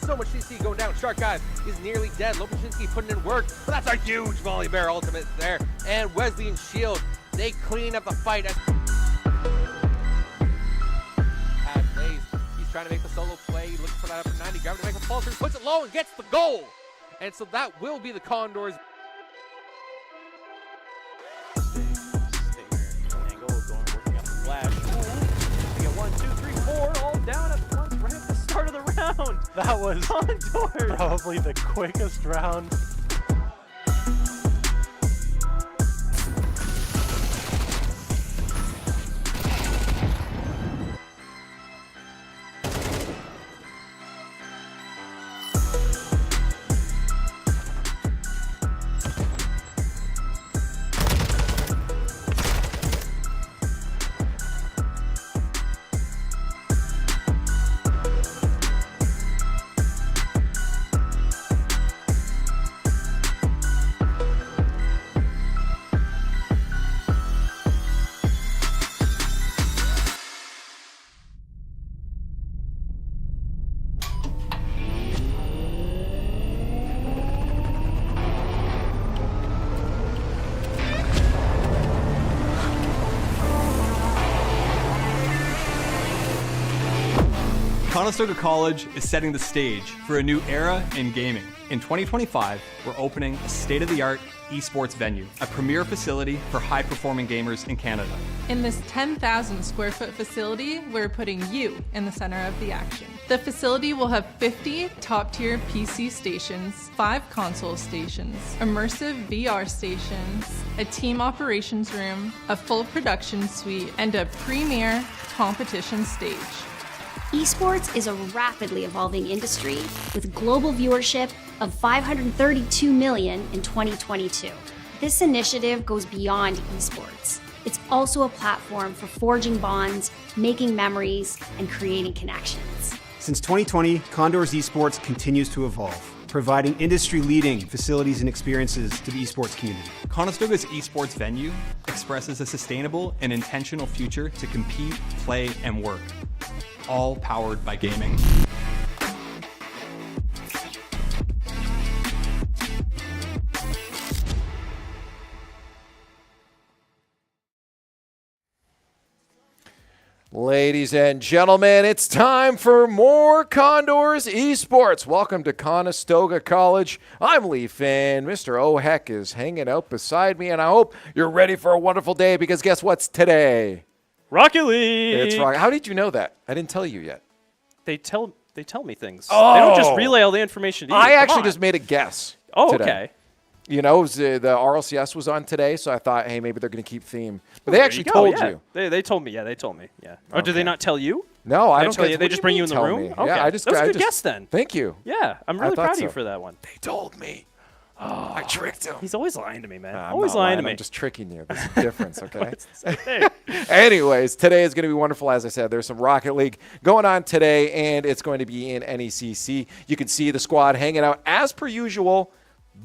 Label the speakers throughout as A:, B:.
A: so much CC going down. Shark Guy is nearly dead. Lopachinski putting in work, but that's a huge volley bear ultimate there. And Wesley and Shield, they clean up the fight. As Blaze, he's trying to make the solo play. He's looking for that upper 90. Gravity makes a fall through, puts it low and gets the goal. And so that will be the Condors.
B: Angle going, working out the flash. We get 1, 2, 3, 4, all down at once right at the start of the round.
C: That was
B: Condors.
C: probably the quickest round.
D: Conestoga College is setting the stage for a new era in gaming. In 2025, we're opening a state-of-the-art esports venue, a premier facility for high-performing gamers in Canada.
E: In this 10,000 square foot facility, we're putting you in the center of the action. The facility will have 50 top-tier PC stations, 5 console stations, immersive VR stations, a team operations room, a full production suite, and a premier competition stage.
F: Esports is a rapidly evolving industry with global viewership of 532 million in 2022. This initiative goes beyond esports. It's also a platform for forging bonds, making memories, and creating connections.
G: Since 2020, Condors Esports continues to evolve, providing industry-leading facilities and experiences to the esports community.
D: Conestoga's esports venue expresses a sustainable and intentional future to compete, play, and work, all powered by gaming.
H: Ladies and gentlemen, it's time for more Condors Esports. Welcome to Conestoga College. I'm Lee Finn. Mr. O'Heck is hanging out beside me, and I hope you're ready for a wonderful day because guess what's today?
B: Rocket League.
H: It's Rocket. How did you know that? I didn't tell you yet.
B: They tell me things.
H: Oh.
B: They don't just relay all the information to you.
H: I
B: Come
H: actually
B: on.
H: just made a guess.
B: Oh,
H: today.
B: okay.
H: You know, the RLCS was on today, so I thought, hey, maybe they're going to keep theme. But they actually told you.
B: They told me. Yeah, they told me. Yeah. Oh,
H: Okay.
B: did they not tell you?
H: No, I don't
B: tell you.
H: what
B: They
H: do
B: just bring
H: mean
B: you in the
H: tell
B: room.
H: me?
B: Okay.
H: Yeah,
B: That was a good guess then.
H: Thank you.
B: Yeah, I'm really
H: thought
B: proud of
H: so.
B: you for that one.
H: They told me. Oh, I tricked him.
B: He's always lying to me, man.
H: I'm
B: Always
H: not
B: lying to me.
H: I'm just tricking you. There's a difference, okay?
B: It's the same thing.
H: Anyways, today is going to be wonderful. As I said, there's some Rocket League going on today, and it's going to be in NECC. You can see the squad hanging out as per usual.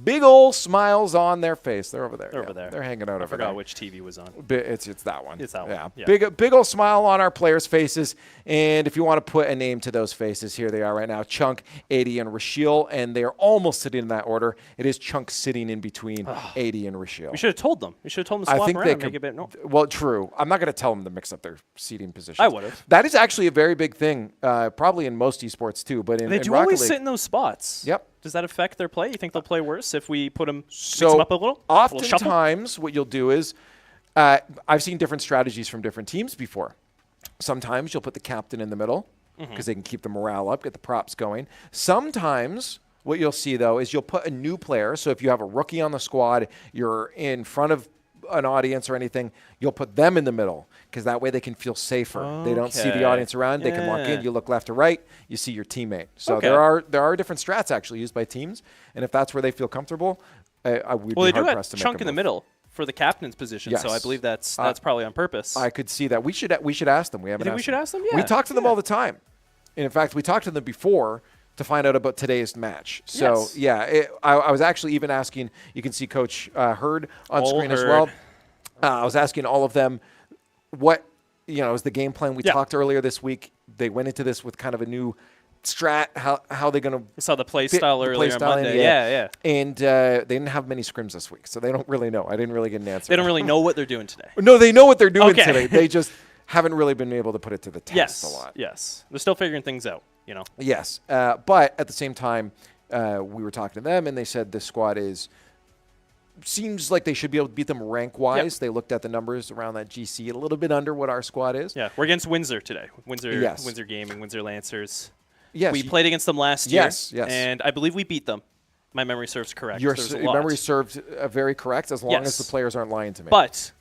H: Big old smiles on their face. They're over there.
B: They're over there.
H: They're hanging out over there.
B: I forgot which TV was on.
H: It's that one.
B: It's that one. Yeah.
H: Big old smile on our players' faces. And if you want to put a name to those faces, here they are right now. Chunk, 80, and Rashiel. And they're almost sitting in that order. It is Chunk sitting in between 80 and Rashiel.
B: We should have told them. We should have told them to swap
H: I think
B: around
H: they
B: and
H: could.
B: make it a bit. No.
H: Well, true. I'm not going to tell them to mix up their seating positions.
B: I would have.
H: That is actually a very big thing, probably in most esports too. But in
B: They do
H: Rocket
B: always
H: League,
B: sit in those spots.
H: Yep.
B: Does that affect their play? You think they'll play worse if we put them, mix
H: So
B: them up a little? A little shuffle?
H: oftentimes what you'll do is, I've seen different strategies from different teams before. Sometimes you'll put the captain in the middle because they can keep the morale up, get the props going. Sometimes what you'll see, though, is you'll put a new player. So if you have a rookie on the squad, you're in front of an audience or anything, you'll put them in the middle because that way they can feel safer. They don't see the
B: Okay.
H: audience around. They can walk
B: Yeah.
H: in. You look left to right. You see your teammate. So
B: Okay.
H: there are different strats actually used by teams. And if that's where they feel comfortable, we'd
B: Well,
H: be
B: they do
H: hard-pressed
B: have
H: to
B: Chunk
H: make
B: in
H: a
B: the
H: move.
B: middle for the captain's position, so I
H: Yes.
B: believe that's probably on purpose.
H: I could see that. We should ask them. We haven't.
B: think we
H: asked
B: should
H: them.
B: ask them?
H: We
B: Yeah.
H: talk to them all the time. And in fact, we talked to them before to find out about today's match. So
B: Yes.
H: yeah, I was actually even asking. You can see Coach Hurd on
B: All
H: screen as
B: Hurd.
H: well. I was asking all of them what is the game plan. We
B: Yeah.
H: talked earlier this week. They went into this with kind of a new strat, how they're going to.
B: We saw the play style earlier on Monday. Yeah.
H: And they didn't have many scrims this week, so they don't really know. I didn't really get an answer.
B: They don't really know what they're doing today.
H: No, they know what they're doing
B: Okay.
H: today. They just haven't really been able to put it to the test a lot.
B: Yes. They're still figuring things out, you know.
H: Yes. But at the same time, we were talking to them, and they said this squad seems like they should be able to beat them rank-wise.
B: Yep.
H: They looked at the numbers around that GC, a little bit under what our squad is.
B: Yeah, we're against Windsor today. Windsor Gaming, Windsor Lancers.
H: Yes.
B: We played against them last year.
H: Yes.
B: And I believe we beat them. My memory serves correct.
H: Your
B: There was a lot.
H: memory served very correct, as long as
B: Yes.
H: the players aren't lying to me.
B: But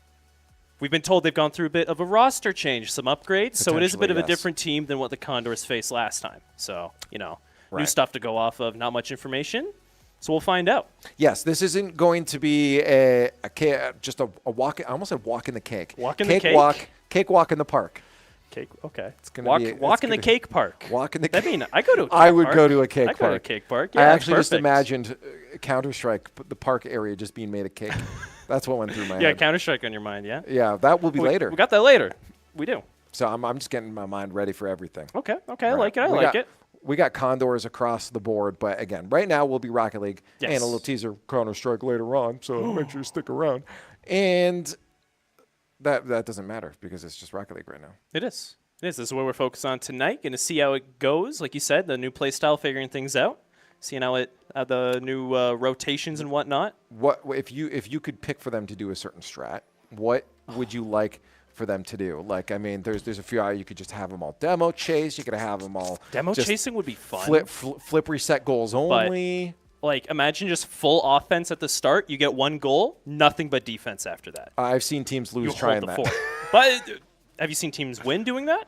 B: we've been told they've gone through a bit of a roster change, some upgrades, so it is a bit of a
H: Potentially, yes.
B: different team than what the Condors faced last time. So, new
H: Right.
B: stuff to go off of, not much information. So we'll find out.
H: Yes, this isn't going to be just a walk. I almost said walk in the cake.
B: Walk in the cake?
H: Cake walk in the park.
B: Cake, okay.
H: It's gonna be
B: walk in the cake park.
H: Walk in the
B: That
H: cake.
B: mean I go to a cake
H: I would
B: park.
H: go to a cake
B: I
H: park.
B: go to a cake park.
H: I
B: Yeah,
H: actually just
B: perfect.
H: imagined Counter-Strike, the park area just being made of cake. That's what went through my
B: Yeah,
H: head.
B: Counter-Strike on your mind, yeah?
H: Yeah, that will be later.
B: We got that later. We do.
H: So I'm just getting my mind ready for everything.
B: Okay, I
H: Right.
B: like it. I
H: We
B: like
H: got-
B: it.
H: We got Condors across the board, but again, right now we'll be Rocket League
B: Yes.
H: and a little teaser Counter-Strike later on, so make sure you stick around. And that doesn't matter because it's just Rocket League right now.
B: It is. This is what we're focused on tonight. Going to see how it goes. Like you said, the new play style, figuring things out. Seeing how the new rotations and whatnot.
H: What if you could pick for them to do a certain strat? What would you like for them to do? Like, I mean, there's a few. You could just have them all demo chase. You could have them all
B: Demo
H: just
B: chasing would be fun.
H: flip reset goals only.
B: Like, imagine just full offense at the start. You get one goal, nothing but defense after that.
H: I've seen teams lose
B: You
H: trying
B: hold the
H: that.
B: fort. But have you seen teams win doing that?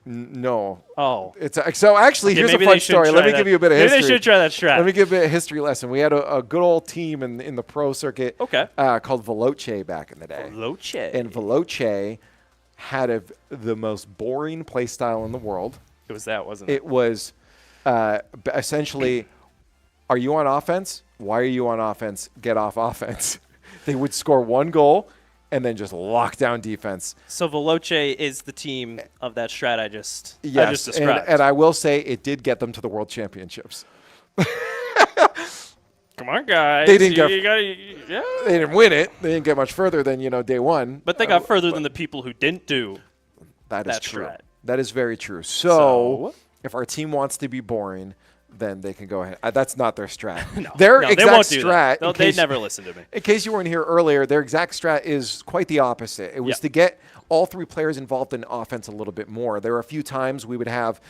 H: No.
B: Oh.
H: It's so actually,
B: Okay,
H: here's a
B: maybe
H: fun
B: they should
H: story. Let
B: try
H: me
B: that.
H: give you a bit of
B: Maybe
H: history.
B: they should try that strat.
H: Let me give a history lesson. We had a good old team in the pro circuit called Veloce back in the day.
B: Veloce.
H: And Veloce had the most boring play style in the world.
B: It was that, wasn't it?
H: It was essentially, are you on offense? Why are you on offense? Get off offense. They would score one goal and then just lock down defense.
B: So Veloce is the team of that strat I just
H: and
B: described.
H: I will say it did get them to the World Championships.
B: Come on, guys.
H: They didn't
B: yeah.
H: They didn't win it. They didn't get much further than day one.
B: But they got further than the people who didn't do
H: that is
B: that
H: true.
B: strat.
H: That is very true. So if our team wants to be boring, then they can go ahead. That's not their strat. Their
B: No,
H: exact
B: they won't do
H: strat.
B: that. They never listen to me.
H: In case you weren't here earlier, their exact strat is quite the opposite. It was to get all three players involved in offense a little bit more. There were a few times we would have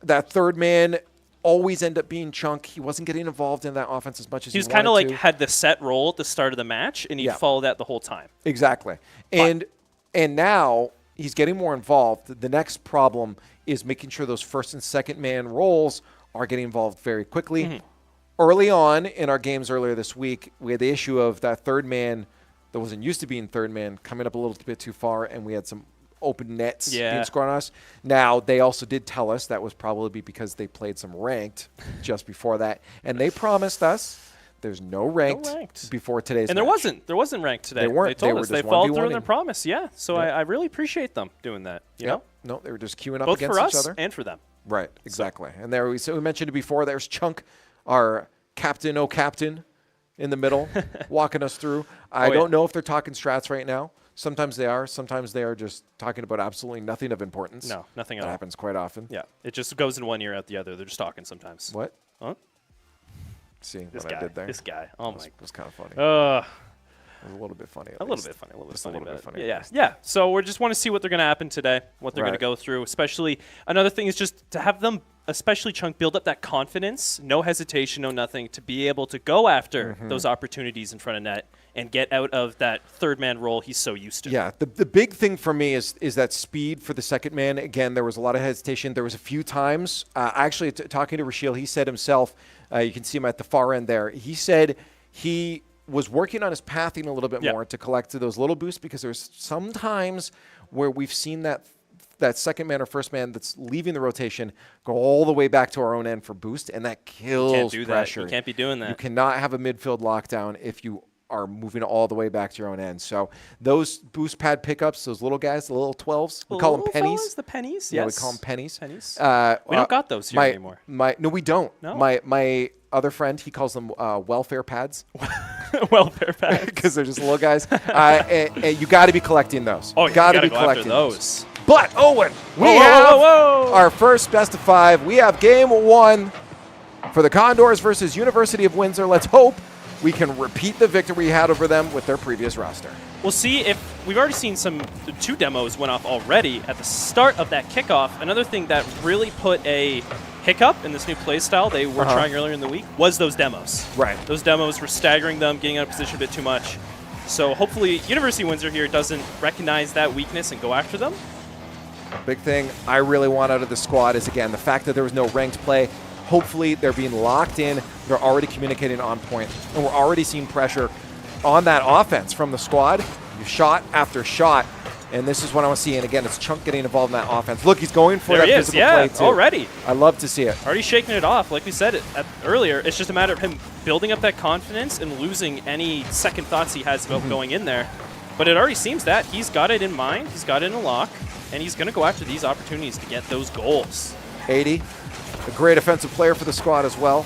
H: that third man always end up being Chunk. He wasn't getting involved in that offense as much as
B: He was
H: kind of
B: like had the set role at the start of the match, and he'd follow that the whole time.
H: Exactly. And now he's getting more involved. The next problem is making sure those first and second man roles are getting involved very quickly.
B: Mm-hmm.
H: Early on in our games earlier this week, we had the issue of that third man that wasn't used to being third man coming up a little bit too far, and we had some open nets being scored on us. Now, they also did tell us that was probably because they played some ranked just before that, and they promised us there's no ranked before today's
B: and
H: match.
B: there wasn't ranked today.
H: They weren't.
B: They told
H: They
B: us
H: were
B: they
H: just
B: followed through
H: 1v1
B: on their promise. Yeah, so I really appreciate them doing that. You know,
H: No, they were just queuing up
B: both
H: against
B: for
H: each
B: us
H: other.
B: and for them.
H: Right, exactly. And there we mentioned it before. There's Chunk, our captain, captain, in the middle, walking us through. I don't know if they're talking strats right now. Sometimes they are. Sometimes they are just talking about absolutely nothing of importance.
B: No, nothing at all.
H: That happens quite often.
B: Yeah, it just goes in one ear out the other. They're just talking sometimes.
H: What?
B: Huh?
H: See
B: This
H: what
B: guy.
H: I did there?
B: This guy. Oh my.
H: It was kind of funny.
B: It
H: was a little bit funny.
B: A little bit funny. A little bit
H: Just
B: funny.
H: a little bit funny.
B: Yeah. So we just want to see what they're going to happen today, what they're going to go through. Especially another thing is just to have them, especially Chunk, build up that confidence, no hesitation, no nothing, to be able to go after those opportunities in front of net and get out of that third man role he's so used to.
H: Yeah, the big thing for me is that speed for the second man. Again, there was a lot of hesitation. There was a few times, actually talking to Rashil, he said himself, you can see him at the far end there, he said he was working on his pathing a little bit more to collect those little boosts, because there's some times where we've seen that second man or first man that's leaving the rotation go all the way back to our own end for boost, and that kills pressure.
B: You can't be doing that.
H: You cannot have a midfield lockdown if you are moving all the way back to your own end. So those boost pad pickups, those little guys, the little 12s, we call them pennies.
B: Fellas, the pennies,
H: Yeah,
B: yes.
H: we call them pennies.
B: Pennies. We don't got those here anymore.
H: No, we don't.
B: No?
H: My other friend, he calls them welfare pads.
B: Welfare pads.
H: Because they're just little guys. And you got to be collecting those.
B: Oh, you
H: gotta
B: gotta
H: be
B: go after
H: collecting
B: those.
H: But, Owen, we
B: Whoa,
H: have
B: whoa, whoa.
H: our first best of 5. We have game 1 for the Condors versus University of Windsor. Let's hope we can repeat the victory we had over them with their previous roster.
B: We'll see if we've already seen 2 demos went off already at the start of that kickoff. Another thing that really put a hiccup in this new play style they were trying earlier in the week was those demos.
H: Right.
B: Those demos were staggering them, getting out of position a bit too much. So hopefully University of Windsor here doesn't recognize that weakness and go after them.
H: Big thing I really want out of the squad is, again, the fact that there was no ranked play. Hopefully they're being locked in. They're already communicating on point. And we're already seeing pressure on that offense from the squad. Shot after shot. And this is what I want to see. And again, it's Chunk getting involved in that offense. Look, he's going for
B: There
H: that
B: he is,
H: physical
B: yeah,
H: play too.
B: already.
H: I love to see it.
B: Already shaking it off. Like we said earlier, it's just a matter of him building up that confidence and losing any second thoughts he has about going in there. But it already seems that he's got it in mind. He's got it in a lock. And he's going to go after these opportunities to get those goals.
H: 80. A great offensive player for the squad as well.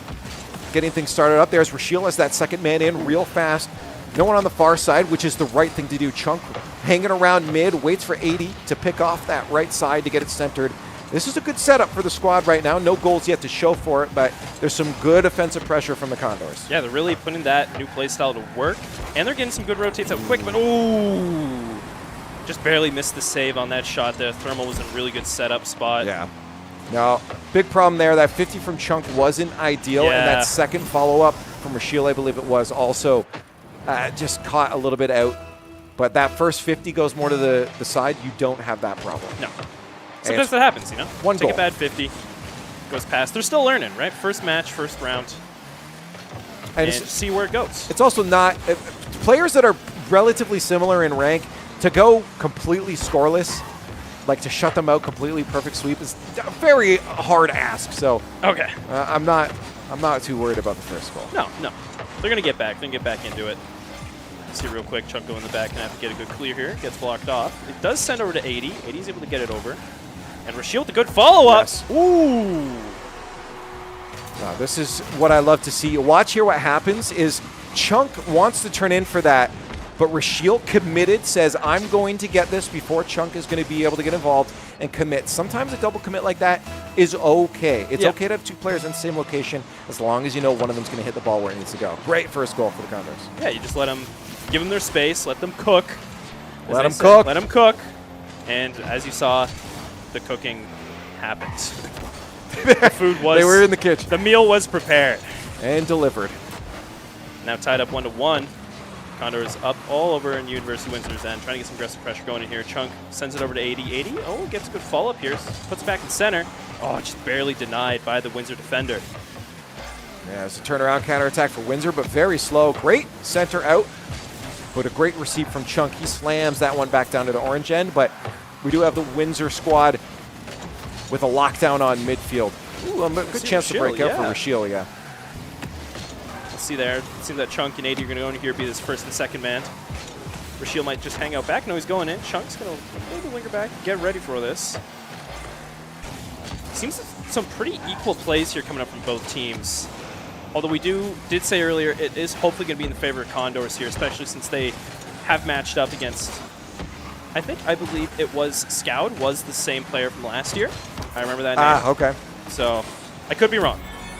H: Getting things started up. There's Rashiel as that second man in real fast. No one on the far side, which is the right thing to do. Chunk hanging around mid, waits for 80 to pick off that right side to get it centered. This is a good setup for the squad right now. No goals yet to show for it, but there's some good offensive pressure from the Condors.
B: Yeah, they're really putting that new play style to work. And they're getting some good rotates out quick, but ooh! Just barely missed the save on that shot there. Thermal was in a really good setup spot.
H: Yeah. No, big problem there. That 50 from Chunk wasn't ideal, and that second follow-up from Rashiel, I believe it was, also just caught a little bit out. But that first 50 goes more to the side. You don't have that problem.
B: No. Sometimes that happens, you know?
H: One
B: Take
H: goal.
B: a bad 50, goes past. They're still learning, right? First match, first round, and see where it goes.
H: It's also not players that are relatively similar in rank to go completely scoreless, like to shut them out completely perfect sweep is a very hard ask. So
B: Okay.
H: I'm not too worried about the first goal.
B: No. They're going to get back. They're going to get back into it. See real quick, Chunk go in the back and have to get a good clear here. Gets blocked off. It does send over to 80. 80's able to get it over. And Rashiel with a good follow-up.
H: Yes.
B: Ooh.
H: Now, this is what I love to see. Watch here what happens is Chunk wants to turn in for that, but Rashiel committed, says, I'm going to get this before Chunk is going to be able to get involved and commit. Sometimes a double commit like that is okay. It's okay to have 2 players in the same location as long as you know one of them's going to hit the ball where it needs to go. Great first goal for the Condors.
B: Yeah, you just let them, give them their space, let them cook.
H: Let them cook.
B: Let them cook. And as you saw, the cooking happened. The food was...
H: They were in the kitchen.
B: The meal was prepared.
H: And delivered.
B: Now tied up 1-1. Condors up all over in University of Windsor's end, trying to get some aggressive pressure going in here. Chunk sends it over to 80. 80, oh, gets a good follow-up here. Puts it back in center. Oh, just barely denied by the Windsor defender.
H: Yeah, it's a turnaround counterattack for Windsor, but very slow. Great center out, but a great receipt from Chunk. He slams that one back down to the orange end, but we do have the Windsor squad with a lockdown on midfield. Ooh, a good chance to break out for Rashiel, yeah.
B: See there, it seems that Chunk and 80 are going to go in here, be this first and second man. Rashiel might just hang out back. No, he's going in. Chunk's going to maybe linger back, get ready for this. Seems some pretty equal plays here coming up from both teams. Although we did say earlier, it is hopefully going to be in the favor of Condors here, especially since they have matched up against, I believe it was Scout was the same player from last year. I remember that name.
H: Ah, okay.
B: So I could be wrong.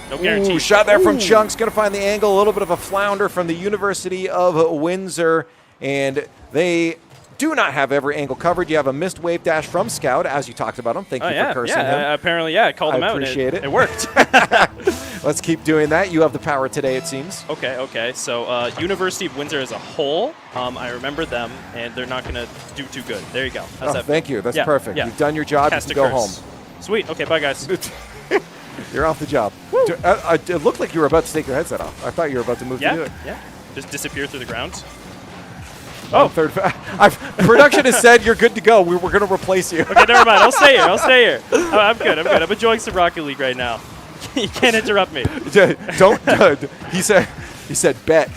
B: No guarantee.
H: Ooh, shot there from Chunk's going to find the angle. A little bit of a flounder from the University of Windsor. And they do not have every angle covered. You have a missed wave dash from Scout, as you talked about him. Thank you for cursing him.
B: Apparently, I called him out.
H: I appreciate it.
B: It worked.
H: Let's keep doing that. You have the power today, it seems.
B: Okay. So University of Windsor as a whole, I remember them, and they're not going to do too good. There you go. How's that?
H: Thank you. That's perfect.
B: Yeah.
H: You've done your job.
B: Cast
H: you can go home.
B: Sweet. Okay, bye, guys.
H: You're off the job. It looked like you were about to take your headset off. I thought you were about to move to do it.
B: Yeah. Just disappear through the ground.
H: Oh, third. Production has said you're good to go. We were going to replace you.
B: Okay, never mind. I'll stay here. I'm good. I'm enjoying some Rocket League right now. You can't interrupt me.
H: Don't. He said bet.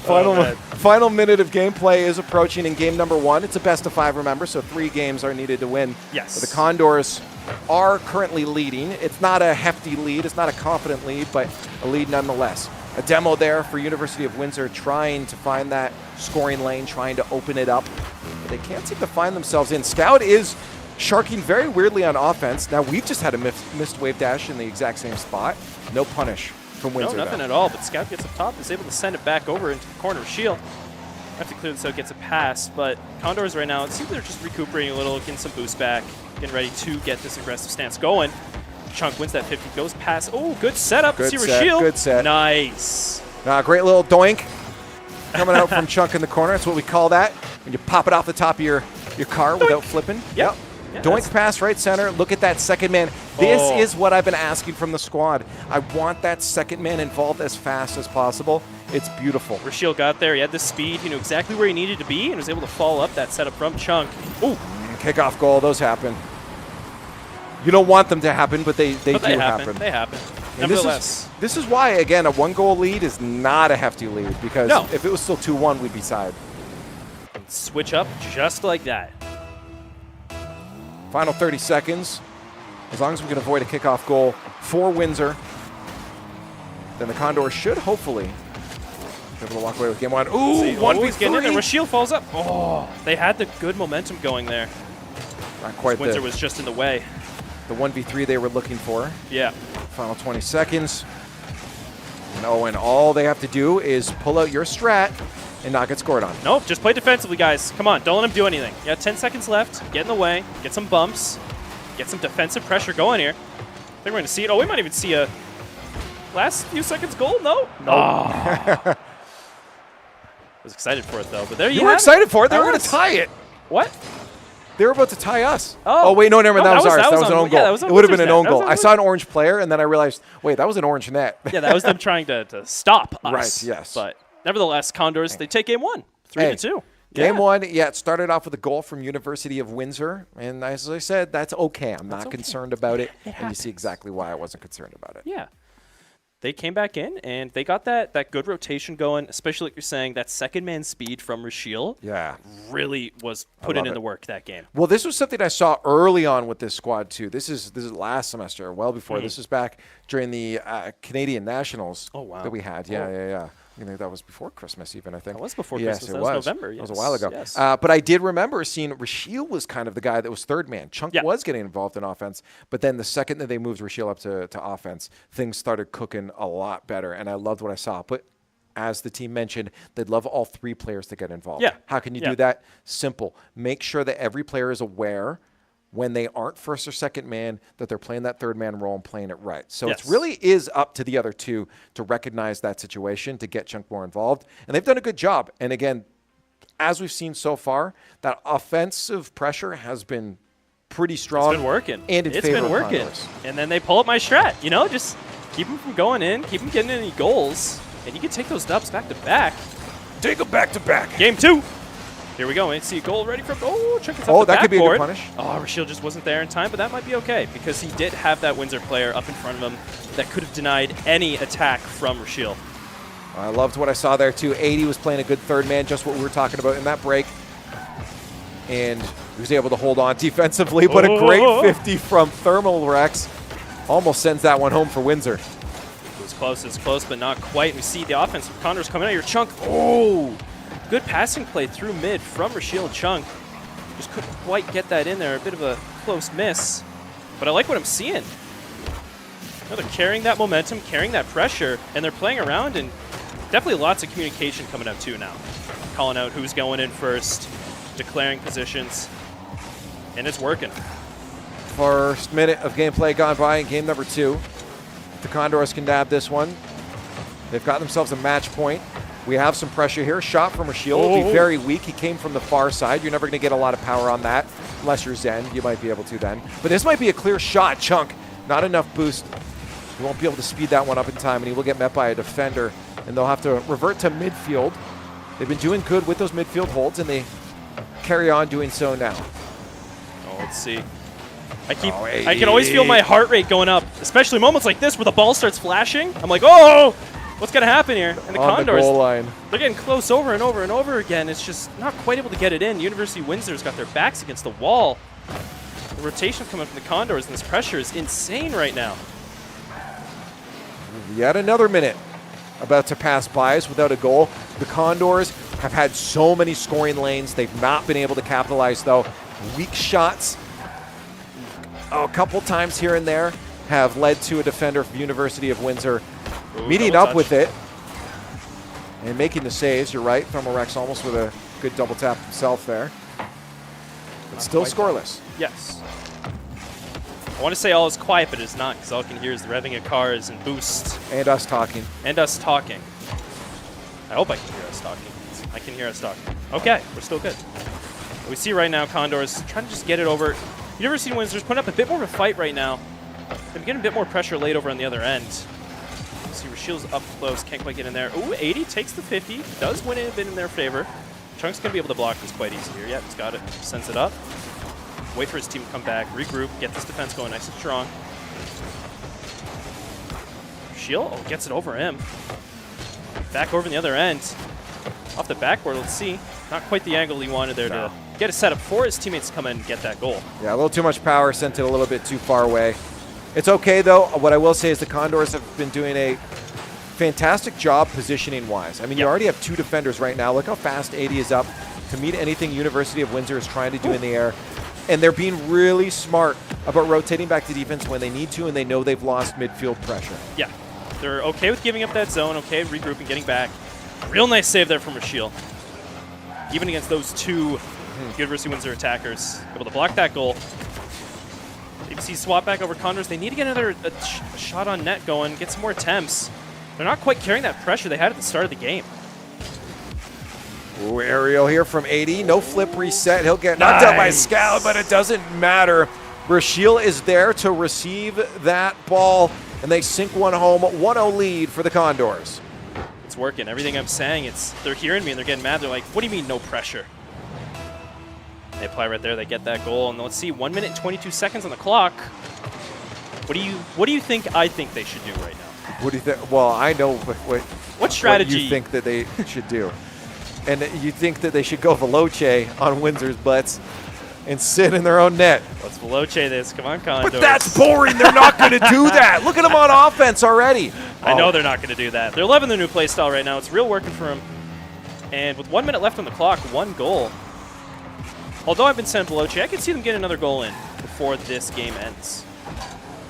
H: Final minute of gameplay is approaching in game number 1. It's a best of 5, remember, so 3 games are needed to win.
B: Yes.
H: The Condors are currently leading. It's not a hefty lead. It's not a confident lead, but a lead nonetheless. A demo there for University of Windsor trying to find that scoring lane, trying to open it up. But they can't seem to find themselves in. Scout is sharking very weirdly on offense. Now, we've just had a missed wave dash in the exact same spot. No punish from Windsor.
B: No, nothing at all, but Scout gets up top, is able to send it back over into the corner of Shield. Have to clear this out, gets a pass, but Condors right now, it seems they're just recuperating a little, getting some boost back, getting ready to get this aggressive stance going. Chunk wins that 50, goes past. Oh, good setup.
H: Good
B: See
H: set,
B: Shield.
H: good set.
B: Nice.
H: Great little doink coming out from Chunk in the corner. That's what we call that. When you pop it off the top of your car without flipping.
B: Yep. Yeah,
H: doink pass right center. Look at that second man. This is what I've been asking from the squad. I want that second man involved as fast as possible. It's beautiful.
B: Rashiel got there. He had the speed. He knew exactly where he needed to be and was able to follow up that setup from Chunk. Ooh.
H: Kickoff goal. Those happen. You don't want them to happen, but they do happen.
B: They happen.
H: And
B: Nevertheless.
H: this is why, again, a 1-goal lead is not a hefty lead, because if it was still 2-1, we'd be side.
B: Switch up just like that.
H: Final 30 seconds. As long as we can avoid a kickoff goal for Windsor, then the Condors should hopefully be able to walk away with game 1. Ooh, 1v3.
B: Getting in there. Rashiel falls up. Oh, they had the good momentum going there.
H: Not quite.
B: Windsor was just in the way.
H: The 1v3 they were looking for.
B: Yeah.
H: Final 20 seconds. And all they have to do is pull out your strat and not get scored on.
B: Nope, just play defensively, guys. Come on, don't let him do anything. You got 10 seconds left. Get in the way. Get some bumps. Get some defensive pressure going here. I think we're going to see it. Oh, we might even see a last few seconds goal. No. I was excited for it, though. But there you
H: were excited for it. They were going to tie it.
B: What?
H: They were about to tie us.
B: Oh,
H: wait, no, never mind. That was ours. That was an own goal.
B: Yeah, it
H: would have been an own goal. I saw an orange player, and then I realized, wait, that was an orange net.
B: Yeah, that was them trying to stop us.
H: Right, yes.
B: But nevertheless, Condors, they take game 1, 3-2.
H: Game 1, it started off with a goal from University of Windsor. And as I said, that's okay. I'm not concerned about it. And you see exactly why I wasn't concerned about it.
B: Yeah. They came back in, and they got that good rotation going, especially like you're saying, that second man speed from Rashiel really was putting in the work that game.
H: Well, this was something I saw early on with this squad, too. This is last semester, well before. This was back during the Canadian Nationals that we had. Yeah. I think that was before Christmas even, I think.
B: That was before Christmas. That was November.
H: That was a while ago.
B: Yes.
H: But I did remember seeing Rashiel was kind of the guy that was third man. Chunk was getting involved in offense, but then the second that they moved Rashiel up to offense, things started cooking a lot better, and I loved what I saw. But as the team mentioned, they'd love all 3 players to get involved.
B: Yeah.
H: How can you do that? Simple. Make sure that every player is aware when they aren't first or second man, that they're playing that third man role and playing it right. So it really is up to the other 2 to recognize that situation, to get Chunk more involved. And they've done a good job. And again, as we've seen so far, that offensive pressure has been pretty strong.
B: It's been working.
H: And
B: it's been working.
H: Condors.
B: And then they pull up my strat. Just keep them from going in, keep them getting any goals, and you can take those dubs back to back.
H: Take them back to back.
B: Game 2. Here we go. We see a goal ready from. Check it out.
H: Oh, that could be a good punish.
B: Oh, Rashiel just wasn't there in time, but that might be okay because he did have that Windsor player up in front of him that could have denied any attack from Rashiel.
H: I loved what I saw there, too. 80 was playing a good third man, just what we were talking about in that break. And he was able to hold on defensively, but a great 50 from Thermal Rex. Almost sends that one home for Windsor.
B: It's close, but not quite. We see the offense from Condors coming out here. Chunk. Oh! Good passing play through mid from Rashiel Chunk. Just couldn't quite get that in there. A bit of a close miss. But I like what I'm seeing. They're carrying that momentum, carrying that pressure, and they're playing around, and definitely lots of communication coming out too now. Calling out who's going in first, declaring positions, and it's working.
H: First minute of gameplay gone by in game number 2. The Condors can nab this one. They've got themselves a match point. We have some pressure here. Shot from Rashiel will be very weak. He came from the far side. You're never going to get a lot of power on that. Unless you're Zen, you might be able to then. But this might be a clear shot. Chunk, not enough boost. He won't be able to speed that one up in time, and he will get met by a defender. And they'll have to revert to midfield. They've been doing good with those midfield holds, and they carry on doing so now.
B: Oh, let's see. I can always feel my heart rate going up, especially moments like this where the ball starts flashing. I'm like, oh! What's going to happen here? And the
H: On
B: Condors,
H: the goal line.
B: they're getting close over and over and over again. It's just not quite able to get it in. University of Windsor's got their backs against the wall. The rotation coming from the Condors, and this pressure is insane right now.
H: Yet another minute about to pass by us without a goal. The Condors have had so many scoring lanes. They've not been able to capitalize, though. Weak shots, a couple times here and there, have led to a defender from University of Windsor meeting up with it and making the saves. You're right, Thermalrex almost with a good double tap himself there. But still scoreless.
B: Yes. I want to say all is quiet, but it's not, because all I can hear is the revving of cars and boost.
H: And us talking.
B: And us talking. I hope I can hear us talking. I can hear us talking. Okay, we're still good. We see right now Condors trying to just get it over. University of Windsor's putting up a bit more of a fight right now. They're getting a bit more pressure laid over on the other end. See Rashiel's up close, can't quite get in there. Ooh, 80 takes the 50, does win it a bit in their favor. Chunk's going to be able to block this quite easy here. Yeah, he's got it, sends it up. Wait for his team to come back, regroup, get this defense going nice and strong. Rashiel, gets it over him. Back over on the other end. Off the backboard, let's see. Not quite the angle he wanted there to get a setup for his teammates to come in and get that goal.
H: Yeah, a little too much power, sent it a little bit too far away. It's okay, though. What I will say is the Condors have been doing a fantastic job positioning-wise. I mean, you already have two defenders right now. Look how fast 80 is up to meet anything University of Windsor is trying to do in the air. And they're being really smart about rotating back to defense when they need to, and they know they've lost midfield pressure.
B: Yeah, they're okay with giving up that zone, okay, regrouping, getting back. Real nice save there from Rashiel. Even against those two University of Windsor attackers, able to block that goal. ABC swap back over Condors. They need to get another shot on net going, get some more attempts. They're not quite carrying that pressure they had at the start of the game.
H: Ooh, aerial here from 80. No flip reset. He'll get knocked out by Scout, but it doesn't matter. Rashiel is there to receive that ball, and they sink one home. 1-0 lead for the Condors.
B: It's working. Everything I'm saying, they're hearing me and they're getting mad. They're like, what do you mean no pressure? They apply right there. They get that goal. And let's see, 1 minute and 22 seconds on the clock. What do you think I think they should do right now?
H: What do you think? Well, I know what
B: strategy
H: you think that they should do. And you think that they should go Veloce on Windsor's butts and sit in their own net.
B: Let's Veloce this. Come on, Condors.
H: But that's boring. They're not going to do that. Look at them on offense already.
B: I know they're not going to do that. They're loving their new play style right now. It's real working for them. And with 1 minute left on the clock, one goal. Although I've been sent Veloce, I could see them get another goal in before this game ends.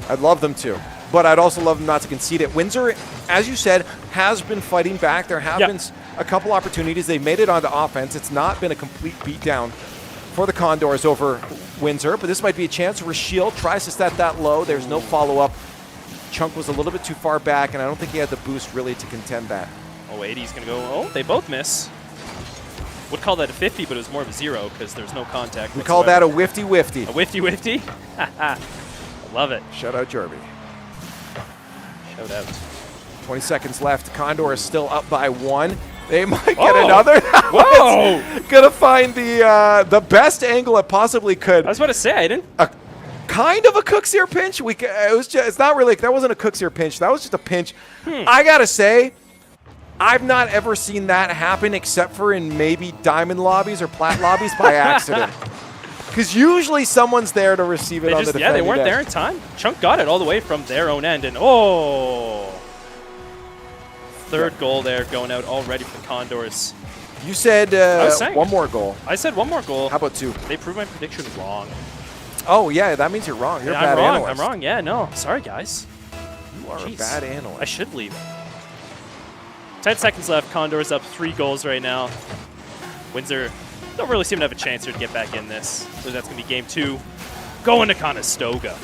H: I'd love them to. But I'd also love them not to concede it. Windsor, as you said, has been fighting back. There have been a couple opportunities. They've made it onto offense. It's not been a complete beatdown for the Condors over Windsor, but this might be a chance. Rashiel tries to set that low. There's no follow-up. Chunk was a little bit too far back, and I don't think he had the boost really to contend that.
B: Oh, 80's going to go. Oh, they both miss. Would call that a 50, but it was more of a 0 because there's no contact.
H: We call that a whifty-whifty.
B: A whifty-whifty? I love it.
H: Shout out Jerby.
B: Shout out.
H: 20 seconds left. Condor is still up by 1. They might get another.
B: Whoa!
H: Gonna find the best angle it possibly could.
B: I was about to say, I didn't.
H: Kind of a Cookseer pinch. It's not really. That wasn't a Cookseer pinch. That was just a pinch. I gotta say, I've not ever seen that happen except for in maybe diamond lobbies or plat lobbies by accident. Because usually someone's there to receive it on the defending
B: Yeah, they weren't
H: end.
B: there in time. Chunk got it all the way from their own end, and third goal there going out already for the Condors.
H: You said one more goal.
B: I said one more goal.
H: How about 2?
B: They proved my prediction wrong.
H: Oh, yeah, that means you're wrong. You're a bad analyst.
B: I'm wrong. Yeah, no. Sorry, guys.
H: You are a bad analyst.
B: I should leave. 10 seconds left. Condors up 3 goals right now. Windsor don't really seem to have a chance here to get back in this. So that's going to be game 2. Going to Conestoga.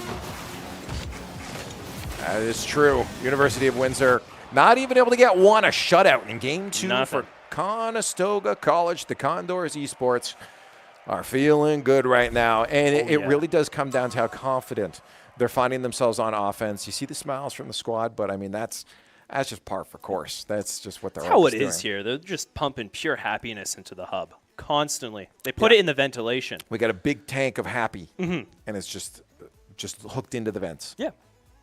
H: That is true. University of Windsor not even able to get a shutout in game 2 for Conestoga College. The Condors Esports are feeling good right now. And it really does come down to how confident they're finding themselves on offense. You see the smiles from the squad, but I mean, that's just par for course. That's just what they're
B: That's how it
H: doing.
B: is here. They're just pumping pure happiness into the hub constantly. They put it in the ventilation.
H: We got a big tank of happy, and it's just hooked into the vents.
B: Yeah.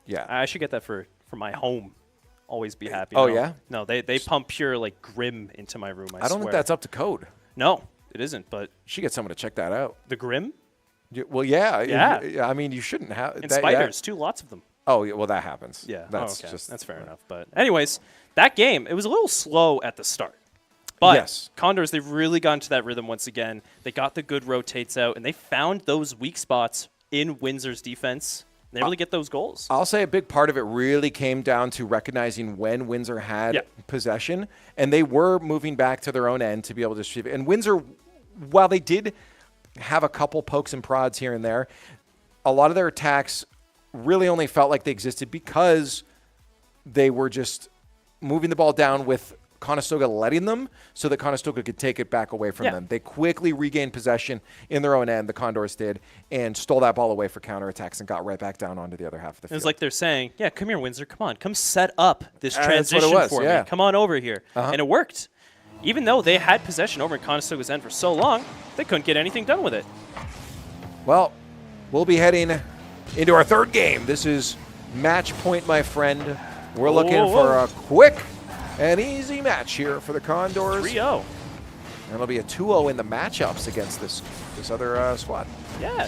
H: Yeah.
B: I should get that for my home. always be happy.
H: Oh,
B: no.
H: yeah?
B: No, they pump pure like Grim into my room. I
H: don't
B: swear.
H: think that's up to code.
B: No, it isn't. But
H: Should get someone to check that out.
B: the Grim
H: Well, yeah.
B: Yeah.
H: I mean, you shouldn't have.
B: and spiders too. Lots of them.
H: Oh, yeah, well, that happens.
B: Yeah,
H: That's
B: okay.
H: just.
B: That's fair enough. But anyways, that game, it was a little slow at the start. But
H: Yes.
B: Condors, they've really gotten to that rhythm once again. They got the good rotates out, and they found those weak spots in Windsor's defense. They really get those goals.
H: I'll say a big part of it really came down to recognizing when Windsor had possession, and they were moving back to their own end to be able to distribute. And Windsor, while they did have a couple pokes and prods here and there, a lot of their attacks really only felt like they existed because they were just moving the ball down with Conestoga letting them so that Conestoga could take it back away from them. They quickly regained possession in their own end, the Condors did, and stole that ball away for counterattacks and got right back down onto the other half of the field.
B: It was like they're saying, yeah, come here, Windsor, come on. Come set up this
H: That's what it
B: transition
H: was,
B: for
H: yeah.
B: me. Come on over here. And it worked. Even though they had possession over in Conestoga's end for so long, they couldn't get anything done with it.
H: Well, we'll be heading into our third game. This is match point, my friend. We're looking for a quick and easy match here for the Condors.
B: 3-0.
H: And it'll be a 2-0 in the matchups against this other squad.
B: Yeah.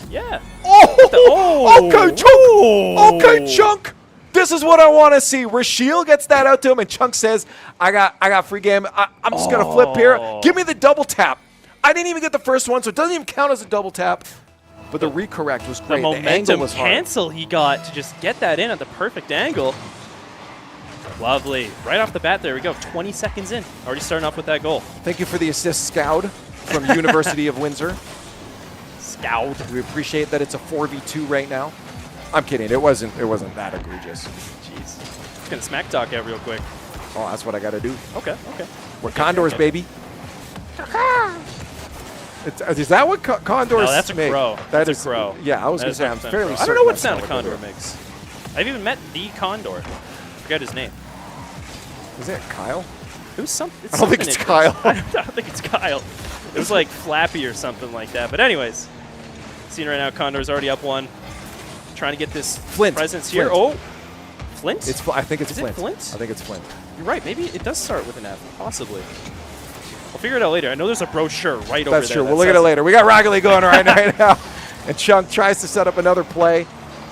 H: Okay, Chunk! Okay, Chunk! This is what I want to see. Rashiel gets that out to him, and Chunk says, I got free game. I'm just going to flip here. Give me the double tap. I didn't even get the first one, so it doesn't even count as a double tap. But the recorrect was
B: The
H: great. The angle
B: momentum
H: was hard.
B: cancel he got to just get that in at the perfect angle. Lovely. Right off the bat, there we go. 20 seconds in. Already starting off with that goal.
H: Thank you for the assist, Scout, from University of Windsor.
B: Scout.
H: We appreciate that it's a 4v2 right now. I'm kidding. It wasn't that egregious.
B: Jeez. Just gonna smack talk out real quick.
H: Oh, that's what I got to do.
B: Okay.
H: We're Condors, baby. Is that what Condors
B: No, that's a
H: make?
B: crow.
H: That
B: That's
H: is
B: a crow.
H: Yeah, I was going
B: That
H: to
B: is
H: say, I'm
B: 100%
H: fairly
B: crow.
H: certain.
B: I don't know what
H: that's
B: sound
H: not
B: a condor
H: they do.
B: makes. I've even met the condor. Forget his name.
H: Is it Kyle?
B: It was some.
H: I don't think it's Kyle.
B: I don't think it's Kyle. It was like Flappy or something like that. But anyways, seeing right now, Condor's already up one. Trying to get this presence here.
H: Flint.
B: Oh, Flint?
H: I think it's
B: Is
H: Flint.
B: it Flint?
H: I think it's Flint.
B: You're right. Maybe it does start with an F. Possibly. We'll figure it out later. I know there's a brochure right over there.
H: That's true.
B: that
H: We'll look at
B: says
H: it later. We got Rocket League going right now. And Chunk tries to set up another play.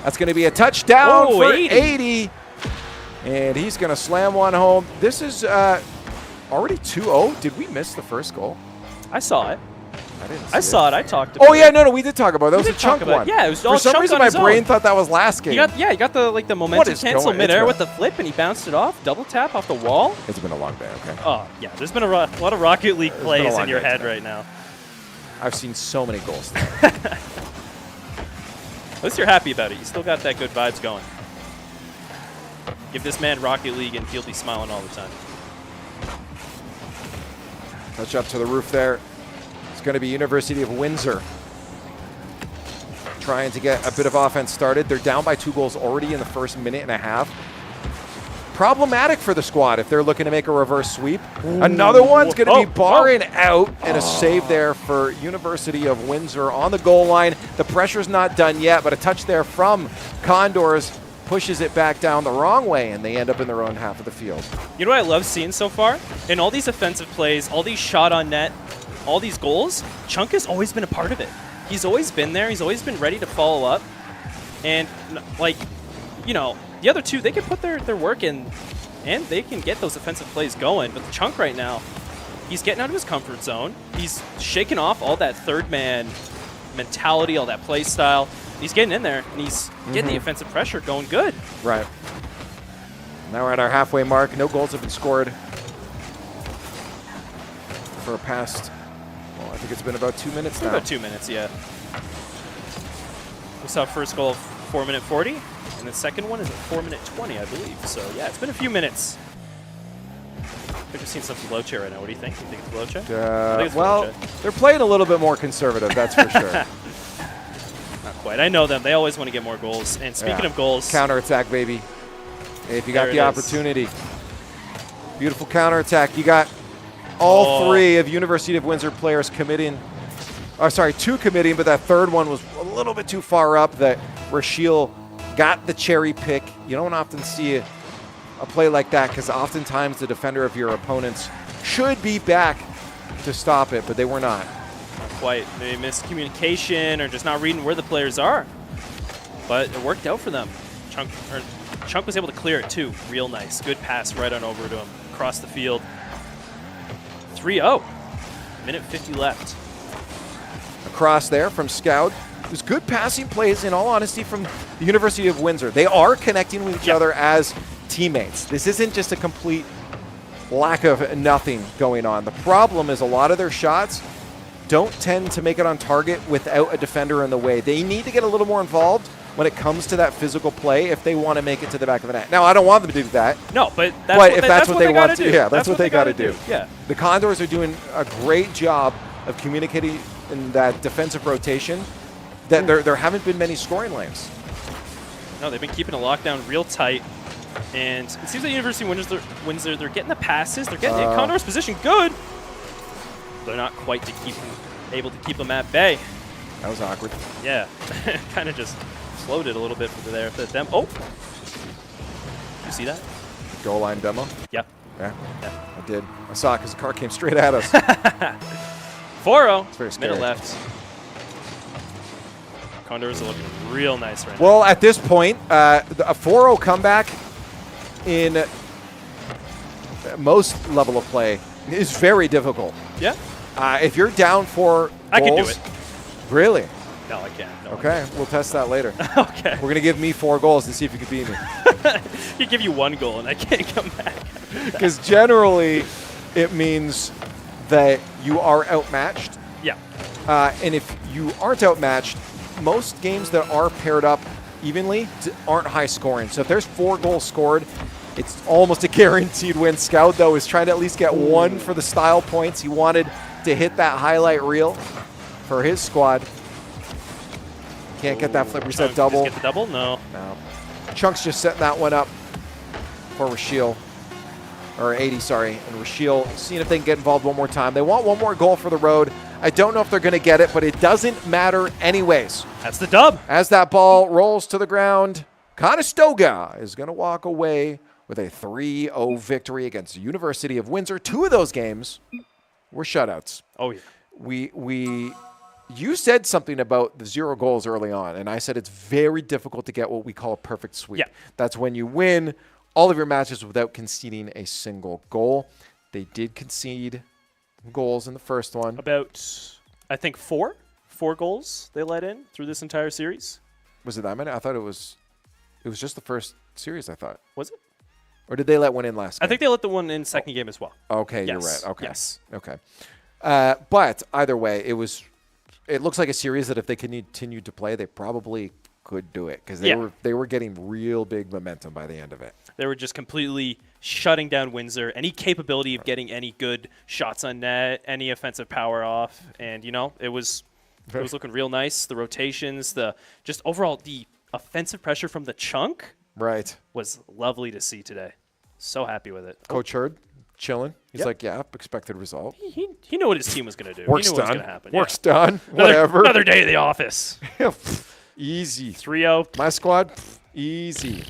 H: That's going to be a touchdown for 80. And he's going to slam one home. This is already 2-0. Did we miss the first goal?
B: I saw it.
H: I didn't see
B: I saw it. I talked about it.
H: Oh, yeah, no, we did talk about it. That was a Chunk one.
B: Yeah, it was all
H: For some
B: Chunk
H: reason,
B: on
H: my
B: his own.
H: brain thought that was last game.
B: You got the momentum
H: is
B: cancel
H: going-
B: midair
H: it's
B: with the flip, and he bounced it off. Double tap off the wall.
H: It's been a long day, okay?
B: Oh, yeah. There's been a lot of Rocket League
H: been a
B: plays
H: long
B: in your
H: day
B: head
H: today.
B: right now.
H: I've seen so many goals.
B: At least you're happy about it. You still got that good vibes going. Give this man Rocket League, and he'll be smiling all the time.
H: Touch up to the roof there. It's going to be University of Windsor trying to get a bit of offense started. They're down by 2 goals already in the first minute and a half. Problematic for the squad if they're looking to make a reverse sweep. Another one's going to be barring out, and a save there for University of Windsor on the goal line. The pressure's not done yet, but a touch there from Condors pushes it back down the wrong way, and they end up in their own half of the field.
B: You know what I love seeing so far? In all these offensive plays, all these shot on net, all these goals, Chunk has always been a part of it. He's always been there. He's always been ready to follow up. And, like, you know, the other two, they can put their work in, and they can get those offensive plays going. But the Chunk right now, he's getting out of his comfort zone. He's shaking off all that third-man mentality, all that play style. He's getting in there, and he's getting the offensive pressure going good.
H: Right. Now we're at our halfway mark. No goals have been scored for past, well, I think it's been about 2 minutes now.
B: About 2 minutes, yeah. We saw first goal 4:40, and the second one is at 4:20, I believe. So, yeah, it's been a few minutes. I think we've seen some Veloce right now. What do you think? You think it's Veloce? I think it's
H: Well,
B: Veloce.
H: they're playing a little bit more conservative, that's for sure.
B: Not quite. I know them. They always want to get more goals. And speaking of goals,
H: Counterattack, baby. If you got
B: There
H: the
B: it is.
H: opportunity. Beautiful counterattack. You got all 3 of University of Windsor players committing. Oh, sorry, 2 committing, but that third one was a little bit too far up that Rashiel got the cherry pick. You don't often see a play like that, because oftentimes the defender of your opponents should be back to stop it, but they were not.
B: Not quite. Maybe miscommunication or just not reading where the players are. But it worked out for them. Chunk was able to clear it too. Real nice. Good pass right on over to him. Across the field. 3-0. Minute 50 left.
H: Across there from Scout. It was good passing plays, in all honesty, from the University of Windsor. They are connecting with each other as teammates. This isn't just a complete lack of nothing going on. The problem is a lot of their shots don't tend to make it on target without a defender in the way. They need to get a little more involved when it comes to that physical play if they want to make it to the back of the net. Now, I don't want them to do that.
B: No, but
H: that's what they want to do. Yeah, that's what they got to do.
B: Yeah.
H: The Condors are doing a great job of communicating in that defensive rotation. That there haven't been many scoring lanes.
B: No, they've been keeping a lockdown real tight. And it seems like University of Windsor, they're getting the passes. They're getting the Condors position good. They're not quite able to keep them at bay.
H: That was awkward.
B: Yeah. Kind of just floated a little bit there. Oh! You see that?
H: Goal line demo?
B: Yeah.
H: Yeah, I did. I saw it because the car came straight at us.
B: 4-0.
H: It's very scary.
B: Minute left. Condors are looking real nice right now.
H: Well, at this point, a 4-0 comeback in most level of play is very difficult.
B: Yeah.
H: If you're down 4 goals,
B: I can do it.
H: Really?
B: No, I can't. No.
H: Okay, we'll test that later.
B: Okay.
H: We're going to give me 4 goals and see if you can beat me.
B: He give you 1 goal and I can't come back.
H: Because generally, it means that you are outmatched.
B: Yeah.
H: And if you aren't outmatched, most games that are paired up evenly aren't high scoring. So if there's 4 goals scored, it's almost a guaranteed win. Scout, though, is trying to at least get 1 for the style points. He wanted to hit that highlight reel for his squad. Can't get that flip reset double.
B: Get the double? No.
H: No. Chunk's just setting that one up for Rashiel. Or 80, sorry. And Rashiel seeing if they can get involved one more time. They want 1 more goal for the road. I don't know if they're going to get it, but it doesn't matter anyways.
B: That's the dub.
H: As that ball rolls to the ground, Conestoga is going to walk away with a 3-0 victory against the University of Windsor. 2 of those games were shutouts.
B: Oh, yeah.
H: You said something about the 0 goals early on, and I said it's very difficult to get what we call a perfect sweep.
B: Yeah.
H: That's when you win all of your matches without conceding a single goal. They did concede goals in the first one.
B: About, I think, 4 goals they let in through this entire series.
H: Was it that many? I thought it was just the first series, I thought.
B: Was it?
H: Or did they let one in last game?
B: I think they let the one in second game as well.
H: Okay,
B: yes.
H: You're right. Okay.
B: Yes.
H: Okay. But either way, it looks like a series that if they continued to play, they probably could do it because they were getting real big momentum by the end of it.
B: They were just completely shutting down Windsor, any capability of getting any good shots on net, any offensive power off, and it was looking real nice. The rotations, just overall the offensive pressure from the chunk,
H: right,
B: was lovely to see today. So happy with it.
H: Coach Hurd chilling. He's like, yeah, expected result.
B: He knew what his team was going to do.
H: Work's
B: he knew
H: done.
B: what was going to happen.
H: Work's done. Whatever.
B: Another day at the office.
H: Easy.
B: 3-0.
H: My squad, easy.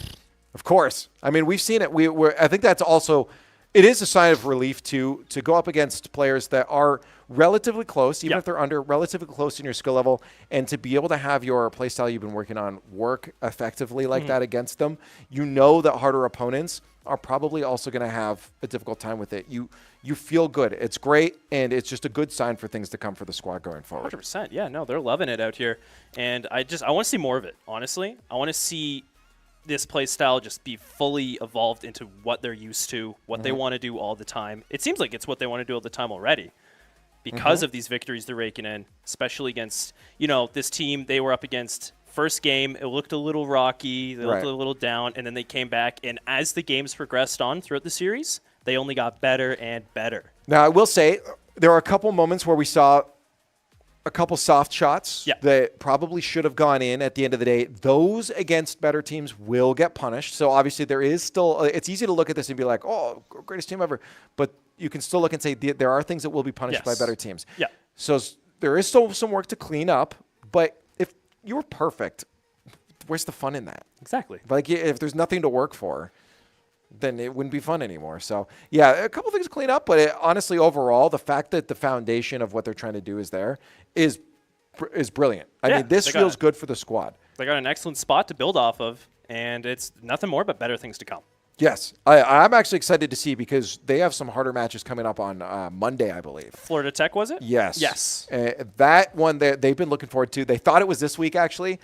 H: Of course. I mean, we've seen it. I think that's also, it is a sign of relief to go up against players that are relatively close, even if they're under, relatively close in your skill level, and to be able to have your play style you've been working on work effectively like that against them. You know that harder opponents are probably also going to have a difficult time with it. You feel good. It's great, and it's just a good sign for things to come for the squad going forward.
B: 100%. Yeah, no, they're loving it out here. And I want to see more of it, honestly. I want to see this play style just be fully evolved into what they're used to, what they want to do all the time. It seems like it's what they want to do all the time already because of these victories they're raking in, especially against, this team they were up against. First game, it looked a little rocky, they looked a little down, and then they came back. And as the games progressed on throughout the series, they only got better and better.
H: Now, I will say there are a couple moments where we saw a couple soft shots that probably should have gone in at the end of the day. Those against better teams will get punished. So obviously there is still, it's easy to look at this and be like, oh, greatest team ever. But you can still look and say there are things that will be punished by better teams.
B: Yeah.
H: So there is still some work to clean up. But if you were perfect, where's the fun in that?
B: Exactly.
H: Like if there's nothing to work for, then it wouldn't be fun anymore. So, yeah, a couple things to clean up, but honestly, overall, the fact that the foundation of what they're trying to do is there is brilliant. I mean, this feels good for the squad.
B: They got an excellent spot to build off of, and it's nothing more but better things to come.
H: Yes, I'm actually excited to see because they have some harder matches coming up on Monday, I believe.
B: Florida Tech, was it?
H: Yes.
B: Yes.
H: That one they've been looking forward to. They thought it was this week, actually.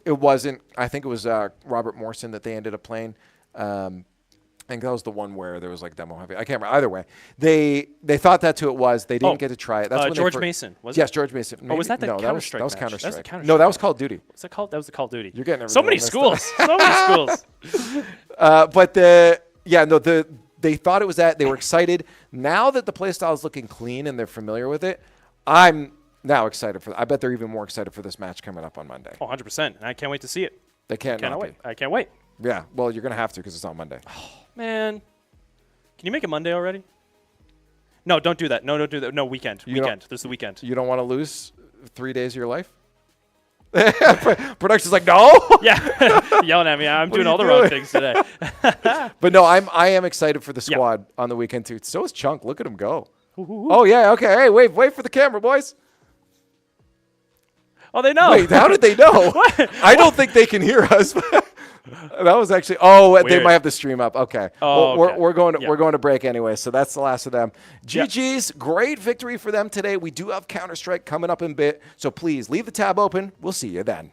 H: It wasn't. I think it was Robert Morrison that they ended up playing. I think that was the one where there was like demo heavy. I can't remember. Either way, they thought that's who it was. They didn't get to try it. That's when
B: George Mason, was
H: it? Yes,
B: it?
H: George Mason.
B: Maybe? Oh, was that the Counter-Strike
H: That was
B: match?
H: Counter-Strike.
B: That was the Counter-Strike
H: No, that was
B: match.
H: Call of Duty.
B: Was that called? That was the Call of Duty.
H: You're getting
B: so many schools. So many schools.
H: But they thought it was that. They were excited. Now that the play style is looking clean and they're familiar with it, I'm now excited for. I bet they're even more excited for this match coming up on Monday.
B: Oh, 100%. And I can't wait to see it.
H: They can't
B: wait. I can't wait.
H: Yeah. Well, you're gonna have to because it's on Monday.
B: Oh, man. Can you make it Monday already? No, don't do that. No, don't do that. No, weekend. There's the weekend.
H: You don't want to lose 3 days of your life? Production's like, no.
B: Yeah, yelling at me. I'm doing all the wrong things today.
H: But no, I am excited for the squad on the weekend too. So is Chunk. Look at him go. Oh yeah, okay. Hey, wait for the camera, boys.
B: Oh, they know.
H: Wait, how did they know? I don't think they can hear us. That was actually. Oh, weird. They might have the stream up. Okay.
B: Oh,
H: well, we're going to break anyway. So that's the last of them. GG's, great victory for them today. We do have Counter-Strike coming up in a bit. So please leave the tab open. We'll see you then.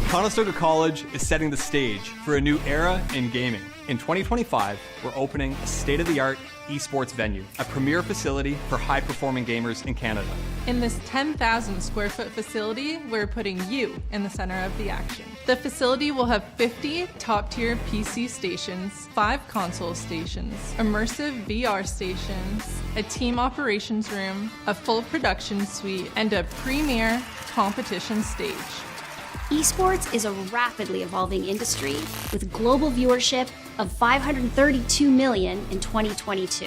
D: Conestoga College is setting the stage for a new era in gaming. In 2025, we're opening a state-of-the-art esports venue, a premier facility for high-performing gamers in Canada.
E: In this 10,000 square foot facility, we're putting you in the center of the action. The facility will have 50 top-tier PC stations, 5 console stations, immersive VR stations, a team operations room, a full production suite, and a premier competition stage.
F: Esports is a rapidly evolving industry with global viewership of 532 million in 2022.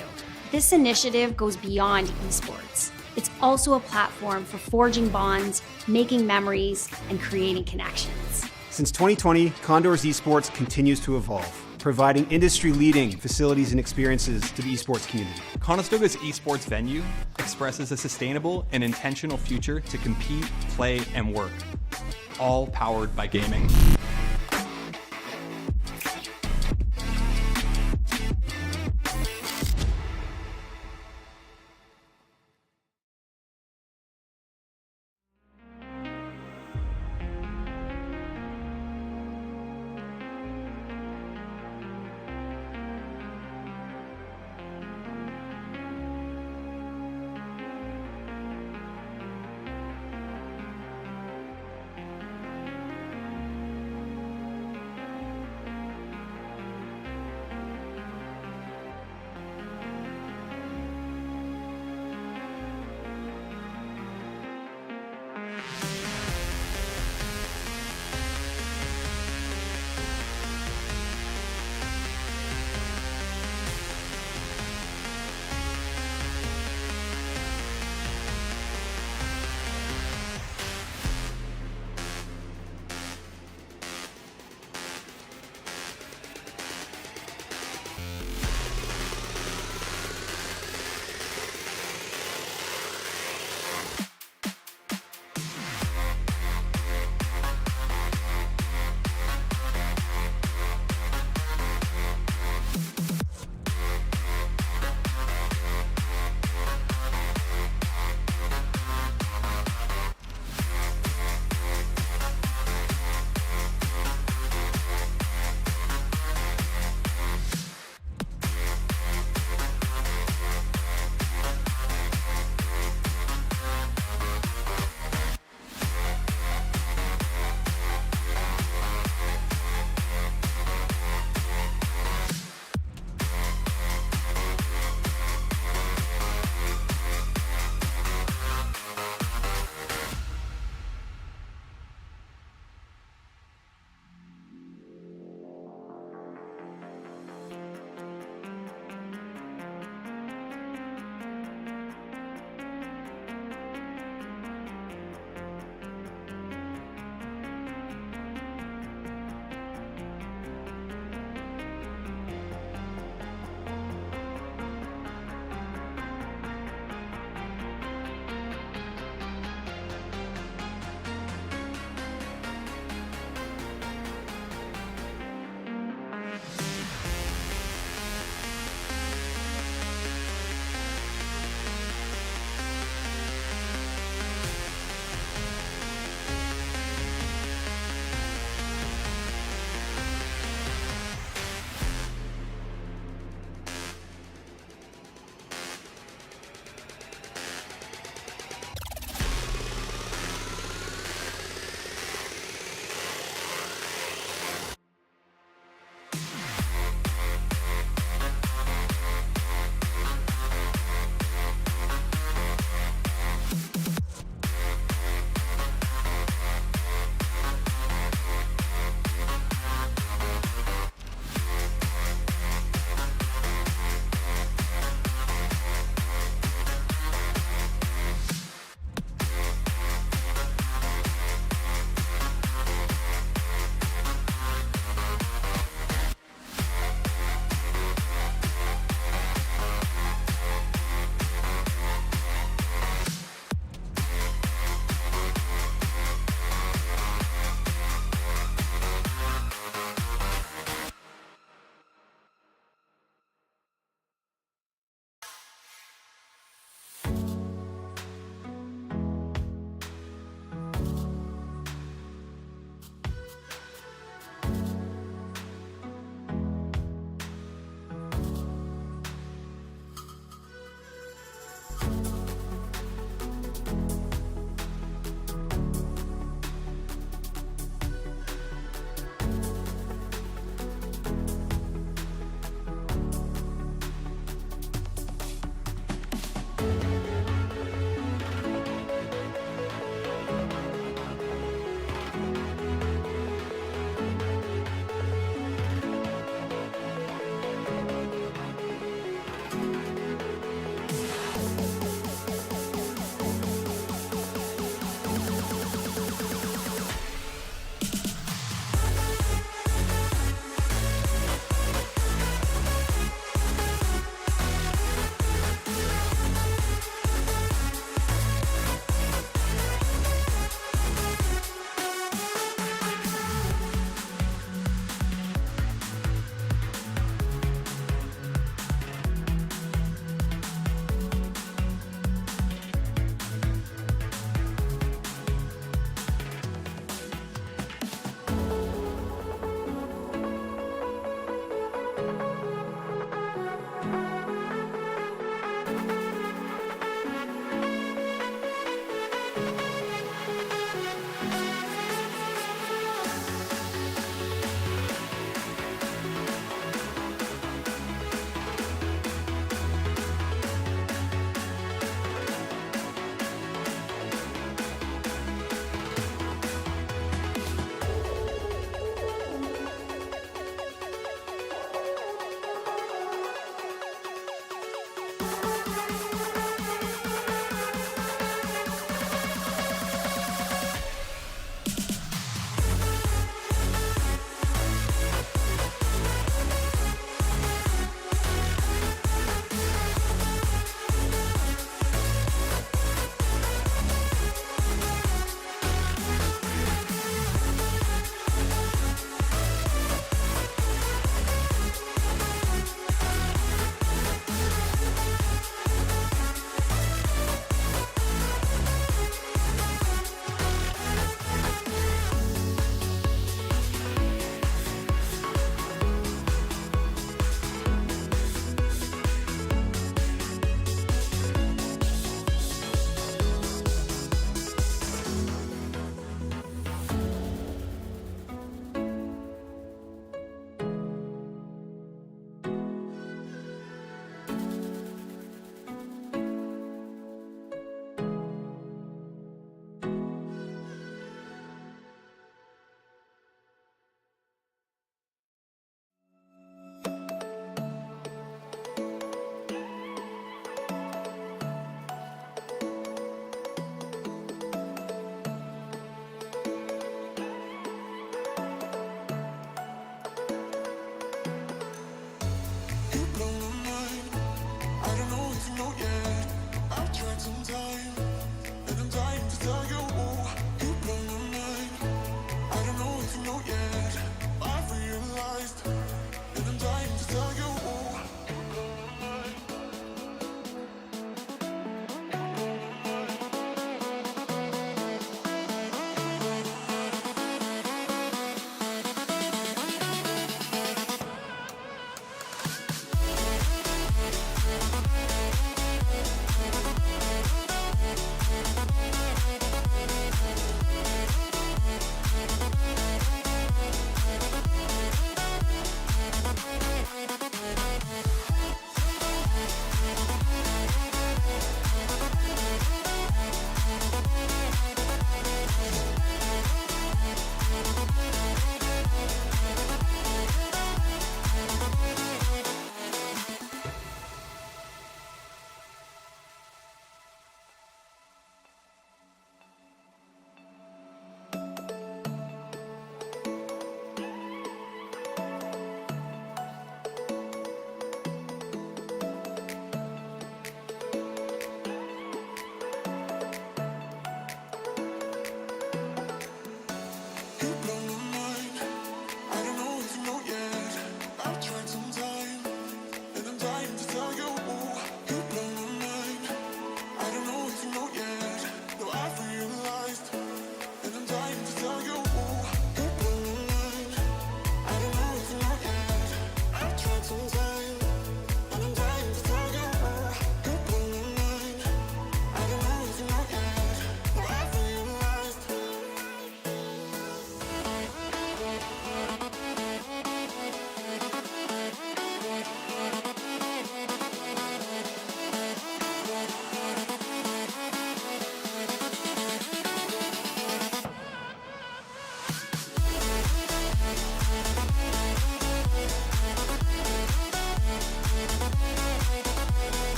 F: This initiative goes beyond esports. It's also a platform for forging bonds, making memories, and creating connections.
G: Since 2020, Condors Esports continues to evolve, providing industry-leading facilities and experiences to the esports community.
D: Conestoga's esports venue expresses a sustainable and intentional future to compete, play, and work, all powered by gaming.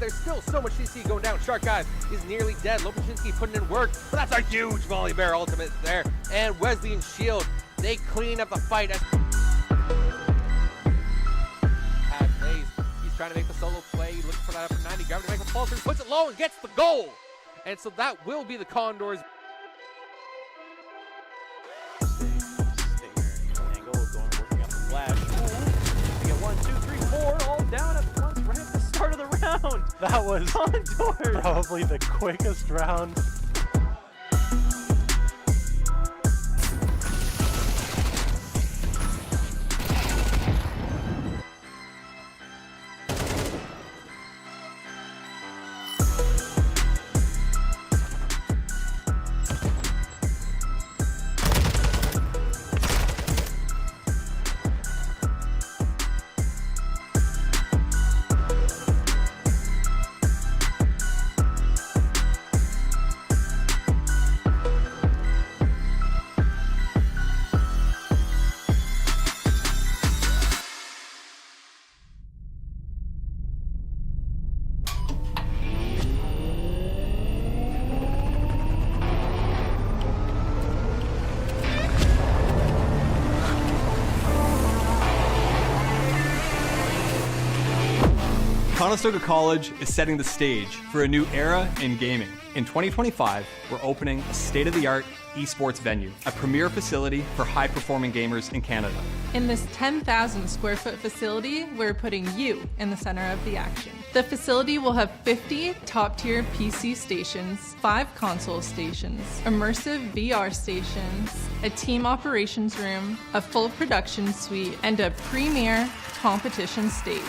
A: there's still so much CC going down. Shark Guy is nearly dead. Lopachinski putting in work, but that's a huge volley bear ultimate there. And Wesley and Shield, they clean up the fight as plays. He's trying to make the solo play. He's looking for that upper 90. Gravity makes a fall through, puts it low and gets the goal. And so that will be the Condors.
B: Down at once right at the start of the round.
C: That was
B: Condors.
C: probably the quickest round.
D: Conestoga College is setting the stage for a new era in gaming. In 2025, we're opening a state-of-the-art esports venue, a premier facility for high-performing gamers in Canada.
E: In this 10,000 square foot facility, we're putting you in the center of the action. The facility will have 50 top-tier PC stations, 5 console stations, immersive VR stations, a team operations room, a full production suite, and a premier competition stage.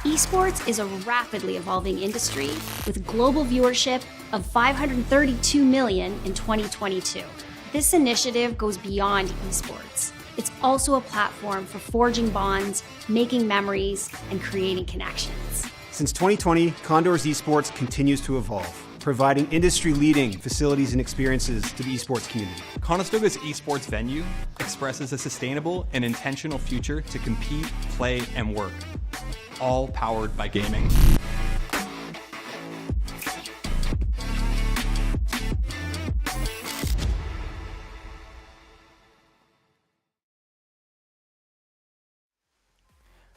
F: Esports is a rapidly evolving industry with global viewership of 532 million in 2022. This initiative goes beyond esports. It's also a platform for forging bonds, making memories, and creating connections.
G: Since 2020, Condors Esports continues to evolve, providing industry-leading facilities and experiences to the esports community.
D: Conestoga's esports venue expresses a sustainable and intentional future to compete, play, and work, all powered by gaming.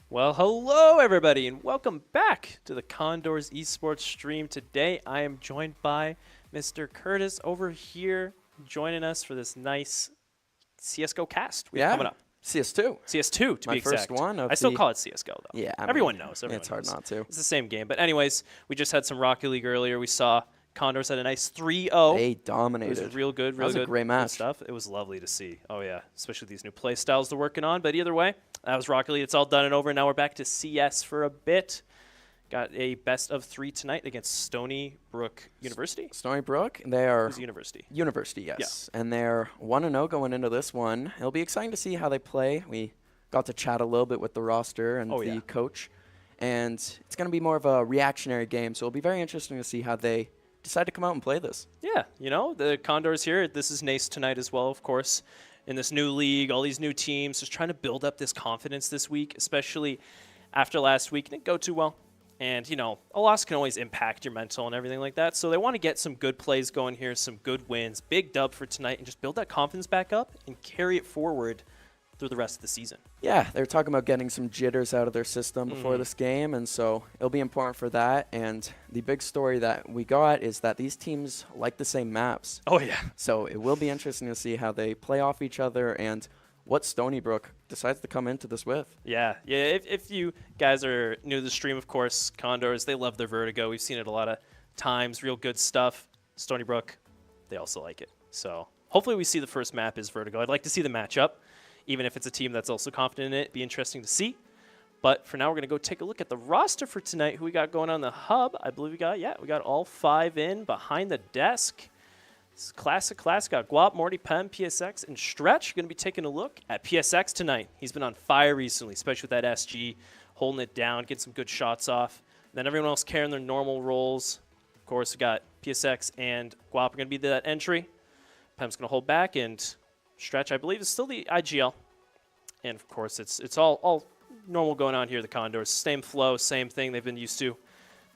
B: Well, hello everybody, and welcome back to the Condors Esports stream. Today, I am joined by Mr. Curtis over here, joining us for this nice CSGO cast we have coming up.
I: CS2.
B: CS2, to
I: My
B: be exact.
I: first one of
B: I still
I: the-
B: call it CSGO, though.
I: Yeah, I
B: everyone
I: mean,
B: knows. Everyone
I: it's hard
B: knows.
I: not to.
B: It's the same game. But anyways, we just had some Rocket League earlier. We saw Condors had a nice 3-0.
I: They
B: It
I: dominated.
B: was real good,
I: That
B: real
I: was
B: good.
I: a great
B: good
I: match.
B: stuff. It was lovely to see. Oh, yeah. Especially these new play styles they're working on. But either way, that was Rocket League. It's all done and over. Now we're back to CS for a bit. Got a best of 3 tonight against Stony Brook University.
I: Stony Brook, they are
B: Who's the university?
I: University, yes. Yeah. And they're 1-0 going into this one. It'll be exciting to see how they play. We got to chat a little bit with the roster and the coach. And it's going to be more of a reactionary game, so it'll be very interesting to see how they decide to come out and play this.
B: Yeah, you know, the Condors here, this is NACE tonight as well, of course. In this new league, all these new teams, just trying to build up this confidence this week, especially after last week. It didn't go too well. And, you know, a loss can always impact your mental and everything like that. So they want to get some good plays going here, some good wins, big dub for tonight, and just build that confidence back up and carry it forward through the rest of the season.
I: Yeah, they were talking about getting some jitters out of their system before this game, and so it'll be important for that. And the big story that we got is that these teams like the same maps.
B: Oh, yeah.
I: So it will be interesting to see how they play off each other and what Stony Brook decides to come into this with.
B: Yeah. If you guys are new to the stream, of course, Condors, they love their Vertigo. We've seen it a lot of times. Real good stuff. Stony Brook, they also like it. So hopefully we see the first map is Vertigo. I'd like to see the matchup, even if it's a team that's also confident in it. It'd be interesting to see. But for now, we're going to go take a look at the roster for tonight. Who we got going on the hub? I believe we got all 5 in behind the desk. It's classic. Got Guap, Morty, Pem, PSX, and Stretch. Going to be taking a look at PSX tonight. He's been on fire recently, especially with that SG, holding it down, getting some good shots off. And then everyone else carrying their normal roles. Of course, we got PSX and Guap are going to be that entry. Pem's going to hold back, and Stretch, I believe, is still the IGL. And, of course, it's all normal going on here, the Condors. Same flow, same thing they've been used to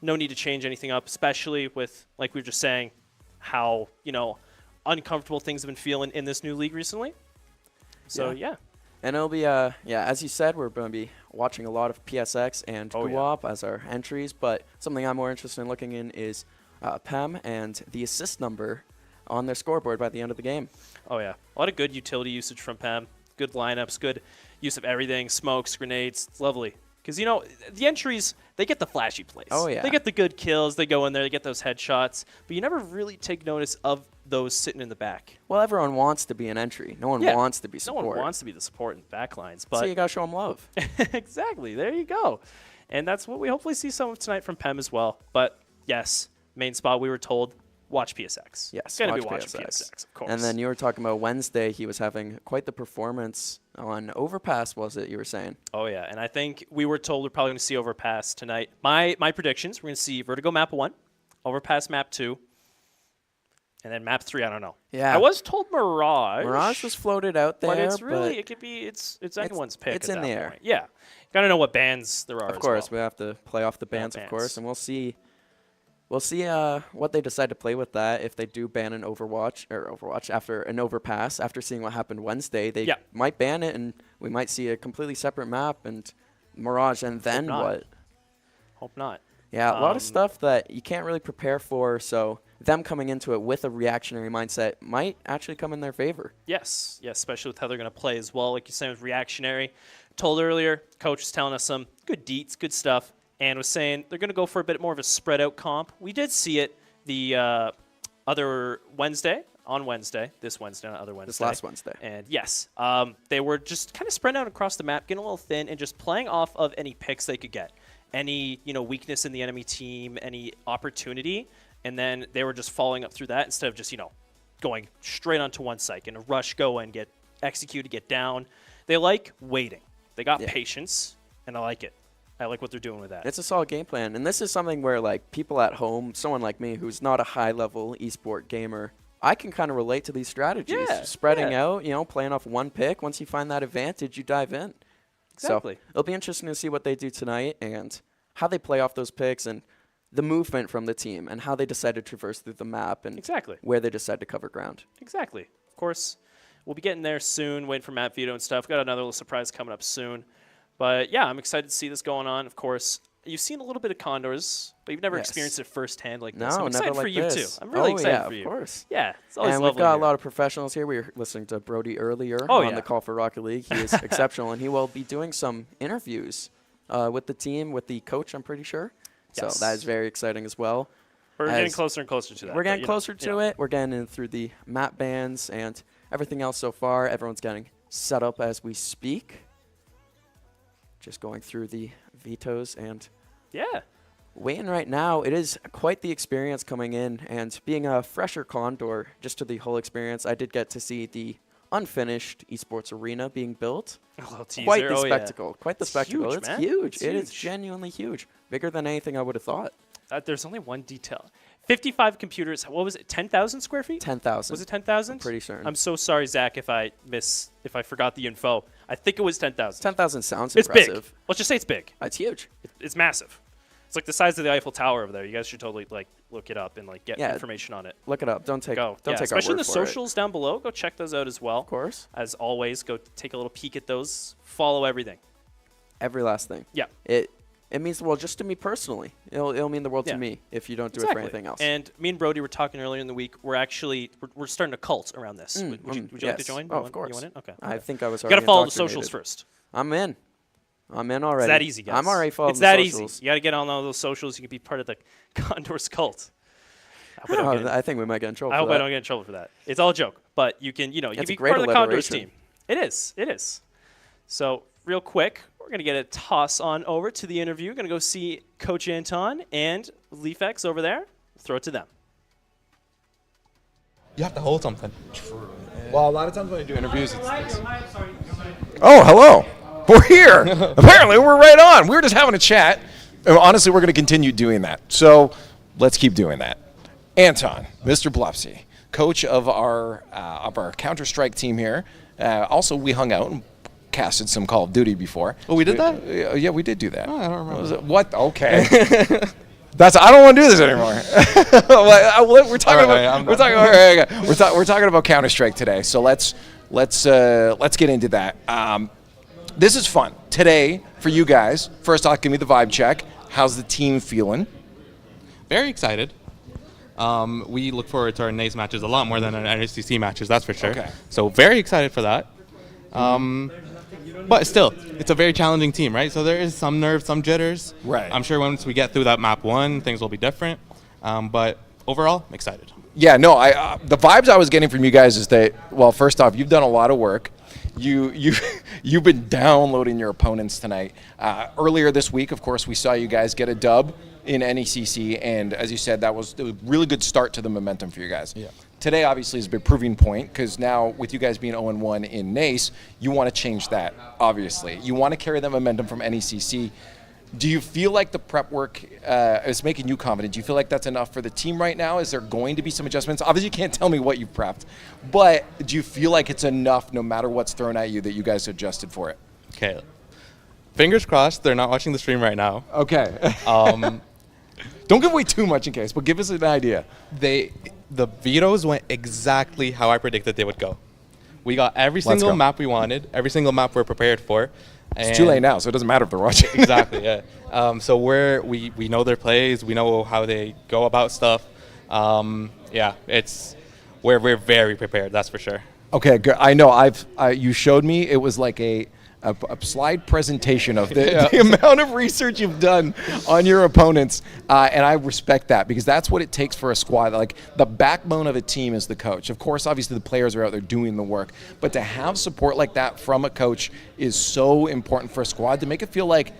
B: no need to change anything up, especially with, like we were just saying, how, uncomfortable things have been feeling in this new league recently. So, yeah.
I: And it'll be, as you said, we're going to be watching a lot of PSX and GUOP as our entries, but something I'm more interested in looking in is PEM and the assist number on their scoreboard by the end of the game.
B: Oh, yeah. A lot of good utility usage from PEM. Good lineups, good use of everything, smokes, grenades. It's lovely. Because, the entries, they get the flashy plays.
I: Oh, yeah.
B: They get the good kills. They go in there. They get those headshots. But you never really take notice of those sitting in the back.
I: Well, everyone wants to be an entry. No one wants to be support.
B: No one wants to be the support and backlines. But
I: so you got to show them love.
B: Exactly. There you go. And that's what we hopefully see some of tonight from PEM as well. But, yes, main spot, we were told, watch PSX.
I: Yes,
B: going to be watching PSX, of course.
I: And then you were talking about Wednesday. He was having quite the performance on Overpass, was it, you were saying?
B: Oh, yeah. And I think we were told we're probably going to see Overpass tonight. My predictions, we're going to see Vertigo Map 1, Overpass Map 2, and then Map 3, I don't know.
I: Yeah.
B: I was told Mirage.
I: Mirage was floated out there.
B: But it's really, it could be, it's anyone's pick.
I: It's
B: at
I: in
B: that
I: the air.
B: Point. Yeah. Got to know what bands there are.
I: Of course,
B: we
I: have to play off the bands, of course, and we'll see. We'll see what they decide to play with that. If they do ban an Overwatch after an Overpass, after seeing what happened Wednesday, they might ban it, and we might see a completely separate map and Mirage, and then what?
B: Hope not.
I: Yeah, a lot of stuff that you can't really prepare for, so them coming into it with a reactionary mindset might actually come in their favor.
B: Yes, especially with how they're going to play as well. Like you said, with reactionary. Told earlier, coach was telling us some good deets, good stuff, and was saying they're going to go for a bit more of a spread-out comp. We did see it the other Wednesday, this Wednesday, not other Wednesday.
I: This last Wednesday.
B: And yes, they were just kind of spread out across the map, getting a little thin, and just playing off of any picks they could get. Any weakness in the enemy team, any opportunity, and then they were just following up through that instead of just, going straight onto one site, and a rush, go and get executed, get down. They like waiting. They got patience, and I like it. I like what they're doing with that.
I: It's a solid game plan. And this is something where, like, people at home, someone like me who's not a high-level esport gamer, I can kind of relate to these strategies. Spreading out, playing off one pick. Once you find that advantage, you dive in.
B: Exactly.
I: So it'll be interesting to see what they do tonight and how they play off those picks and the movement from the team and how they decide to traverse through the map and where they decide to cover ground.
B: Exactly. Of course, we'll be getting there soon, waiting for map veto and stuff. Got another little surprise coming up soon. But, yeah, I'm excited to see this going on. Of course, you've seen a little bit of Condors, but you've never experienced it firsthand like this.
I: No,
B: I'm excited
I: never
B: for
I: like
B: you,
I: this.
B: too. I'm really excited for you.
I: Of course.
B: Yeah, it's always
I: and
B: lovely.
I: We've got a lot of professionals here. We were listening to Brody earlier on the Call for Rocket League. He is exceptional, and he will be doing some interviews with the team, with the coach, I'm pretty sure. So that is very exciting as well.
B: We're getting closer and closer to that.
I: We're getting closer to it. We're getting in through the map bans and everything else so far. Everyone's getting set up as we speak. Just going through the vetoes and waiting right now. It is quite the experience coming in, and being a fresher Condor just to the whole experience, I did get to see the unfinished esports arena being built. Quite the spectacle. Quite the spectacle.
B: Huge,
I: it's huge. It is genuinely huge. Bigger than anything I would have thought.
B: There's only one detail. 55 computers. What was it? 10,000 square feet?
I: 10,000.
B: Was it 10,000?
I: I'm pretty certain.
B: I'm so sorry, Zach, if I forgot the info. I think it was 10,000.
I: 10,000 sounds
B: impressive.
I: Big.
B: Let's just say it's big.
I: It's huge.
B: It's massive. It's like the size of the Eiffel Tower over there. You guys should totally look it up and get information on it.
I: Look it up. Don't take our word for it.
B: Especially the socials down below. Go check those out as well.
I: Of course.
B: As always, go take a little peek at those. Follow everything.
I: Every last thing.
B: Yeah.
I: It means the world just to me personally. It'll mean the world to me if you don't do it for anything else.
B: And me and Brody were talking earlier in the week. We're starting a cult around this. Would you like to join?
I: Oh, of course.
B: You want in? Okay.
I: I think I was already
B: You got to follow the socials first.
I: I'm in already.
B: It's that easy, guys.
I: I'm already following the socials.
B: It's that easy. You got to get on all those socials. You can be part of the Condors cult.
I: I think we might get in trouble.
B: I hope I don't get in trouble for that. It's all a joke, but you can you can be part of the Condors team. It is. So real quick, we're going to get a toss on over to the interview. Going to go see Coach Anton and Leafex over there. Throw it to them.
J: You have to hold something.
K: True.
J: Well, a lot of times when I do interviews, it's this.
H: Oh, hello. We're here. Apparently, we're right on. We were just having a chat. And honestly, we're going to continue doing that. So let's keep doing that. Anton, Mr. Bluffsy, coach of our Counter-Strike team here. Also, we hung out and casted some Call of Duty before.
J: Oh, we did that?
H: Yeah, we did do that.
J: Oh, I don't remember.
H: What? Okay. I don't want to do this anymore. We're talking about Counter-Strike today, so let's get into that. This is fun today for you guys. First off, give me the vibe check. How's the team feeling?
J: Very excited. We look forward to our NACE matches a lot more than our NACC matches, that's for sure.
H: Okay.
J: So very excited for that. But still, it's a very challenging team, right? So there is some nerves, some jitters.
H: Right.
J: I'm sure once we get through that map 1, things will be different. But overall, I'm excited.
H: Yeah, no, the vibes I was getting from you guys is that, well, first off, you've done a lot of work. You've been downloading your opponents tonight. Earlier this week, of course, we saw you guys get a dub in NECC, and as you said, that was a really good start to the momentum for you guys.
J: Yeah.
H: Today, obviously, is a big proving point because now, with you guys being 0-1 in NACE, you want to change that, obviously. You want to carry that momentum from NECC. Do you feel like the prep work is making you confident? Do you feel like that's enough for the team right now? Is there going to be some adjustments? Obviously, you can't tell me what you've prepped, but do you feel like it's enough no matter what's thrown at you that you guys adjusted for it?
J: Okay. Fingers crossed they're not watching the stream right now.
H: Okay. Don't give away too much in case, but give us an idea.
J: The vetoes went exactly how I predicted they would go. We got every single map we wanted, every single map we're prepared for.
H: It's too late now, so it doesn't matter if they're watching.
J: Exactly, yeah. So we know their plays, we know how they go about stuff. Yeah, we're very prepared, that's for sure.
H: Okay, good. I know. You showed me. It was like a slide presentation of the amount of research you've done on your opponents, and I respect that because that's what it takes for a squad. Like the backbone of a team is the coach. Of course, obviously the players are out there doing the work, but to have support like that from a coach is so important for a squad to make it feel like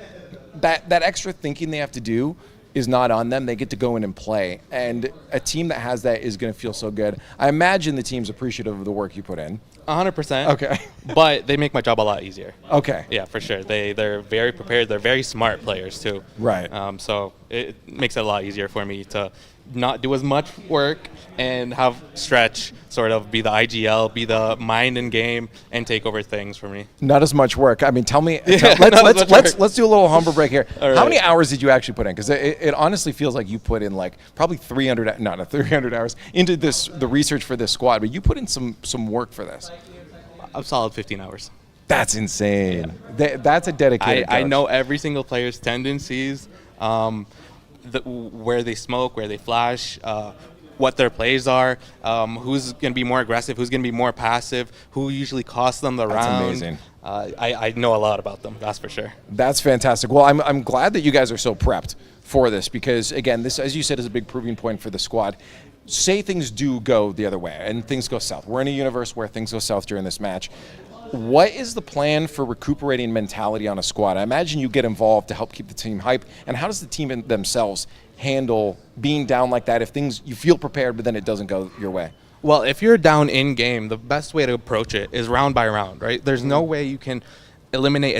H: that extra thinking they have to do is not on them. They get to go in and play, and a team that has that is going to feel so good. I imagine the team's appreciative of the work you put in.
J: 100%.
H: Okay.
J: But they make my job a lot easier.
H: Okay.
J: Yeah, for sure. They're very prepared. They're very smart players too.
H: Right.
J: So it makes it a lot easier for me to not do as much work and have Stretch sort of be the IGL, be the mind in game, and take over things for me.
H: Not as much work. I mean, tell me. Let's do a little humble break here. How many hours did you actually put in? Because it honestly feels like you put in like probably 300 hours into the research for this squad, but you put in some work for this.
J: A solid 15 hours.
H: That's insane. Yeah. That's a dedicated coach.
J: I know every single player's tendencies. Where they smoke, where they flash, what their plays are, who's going to be more aggressive, who's going to be more passive, who usually costs them the round.
H: That's amazing.
J: I know a lot about them, that's for sure.
H: That's fantastic. Well, I'm glad that you guys are so prepped for this because, again, this, as you said, is a big proving point for the squad. Say things do go the other way and things go south. We're in a universe where things go south during this match. What is the plan for recuperating mentality on a squad? I imagine you get involved to help keep the team hype. And how does the team themselves handle being down like that if you feel prepared but then it doesn't go your way?
J: Well, if you're down in game, the best way to approach it is round by round, right? There's no way you can eliminate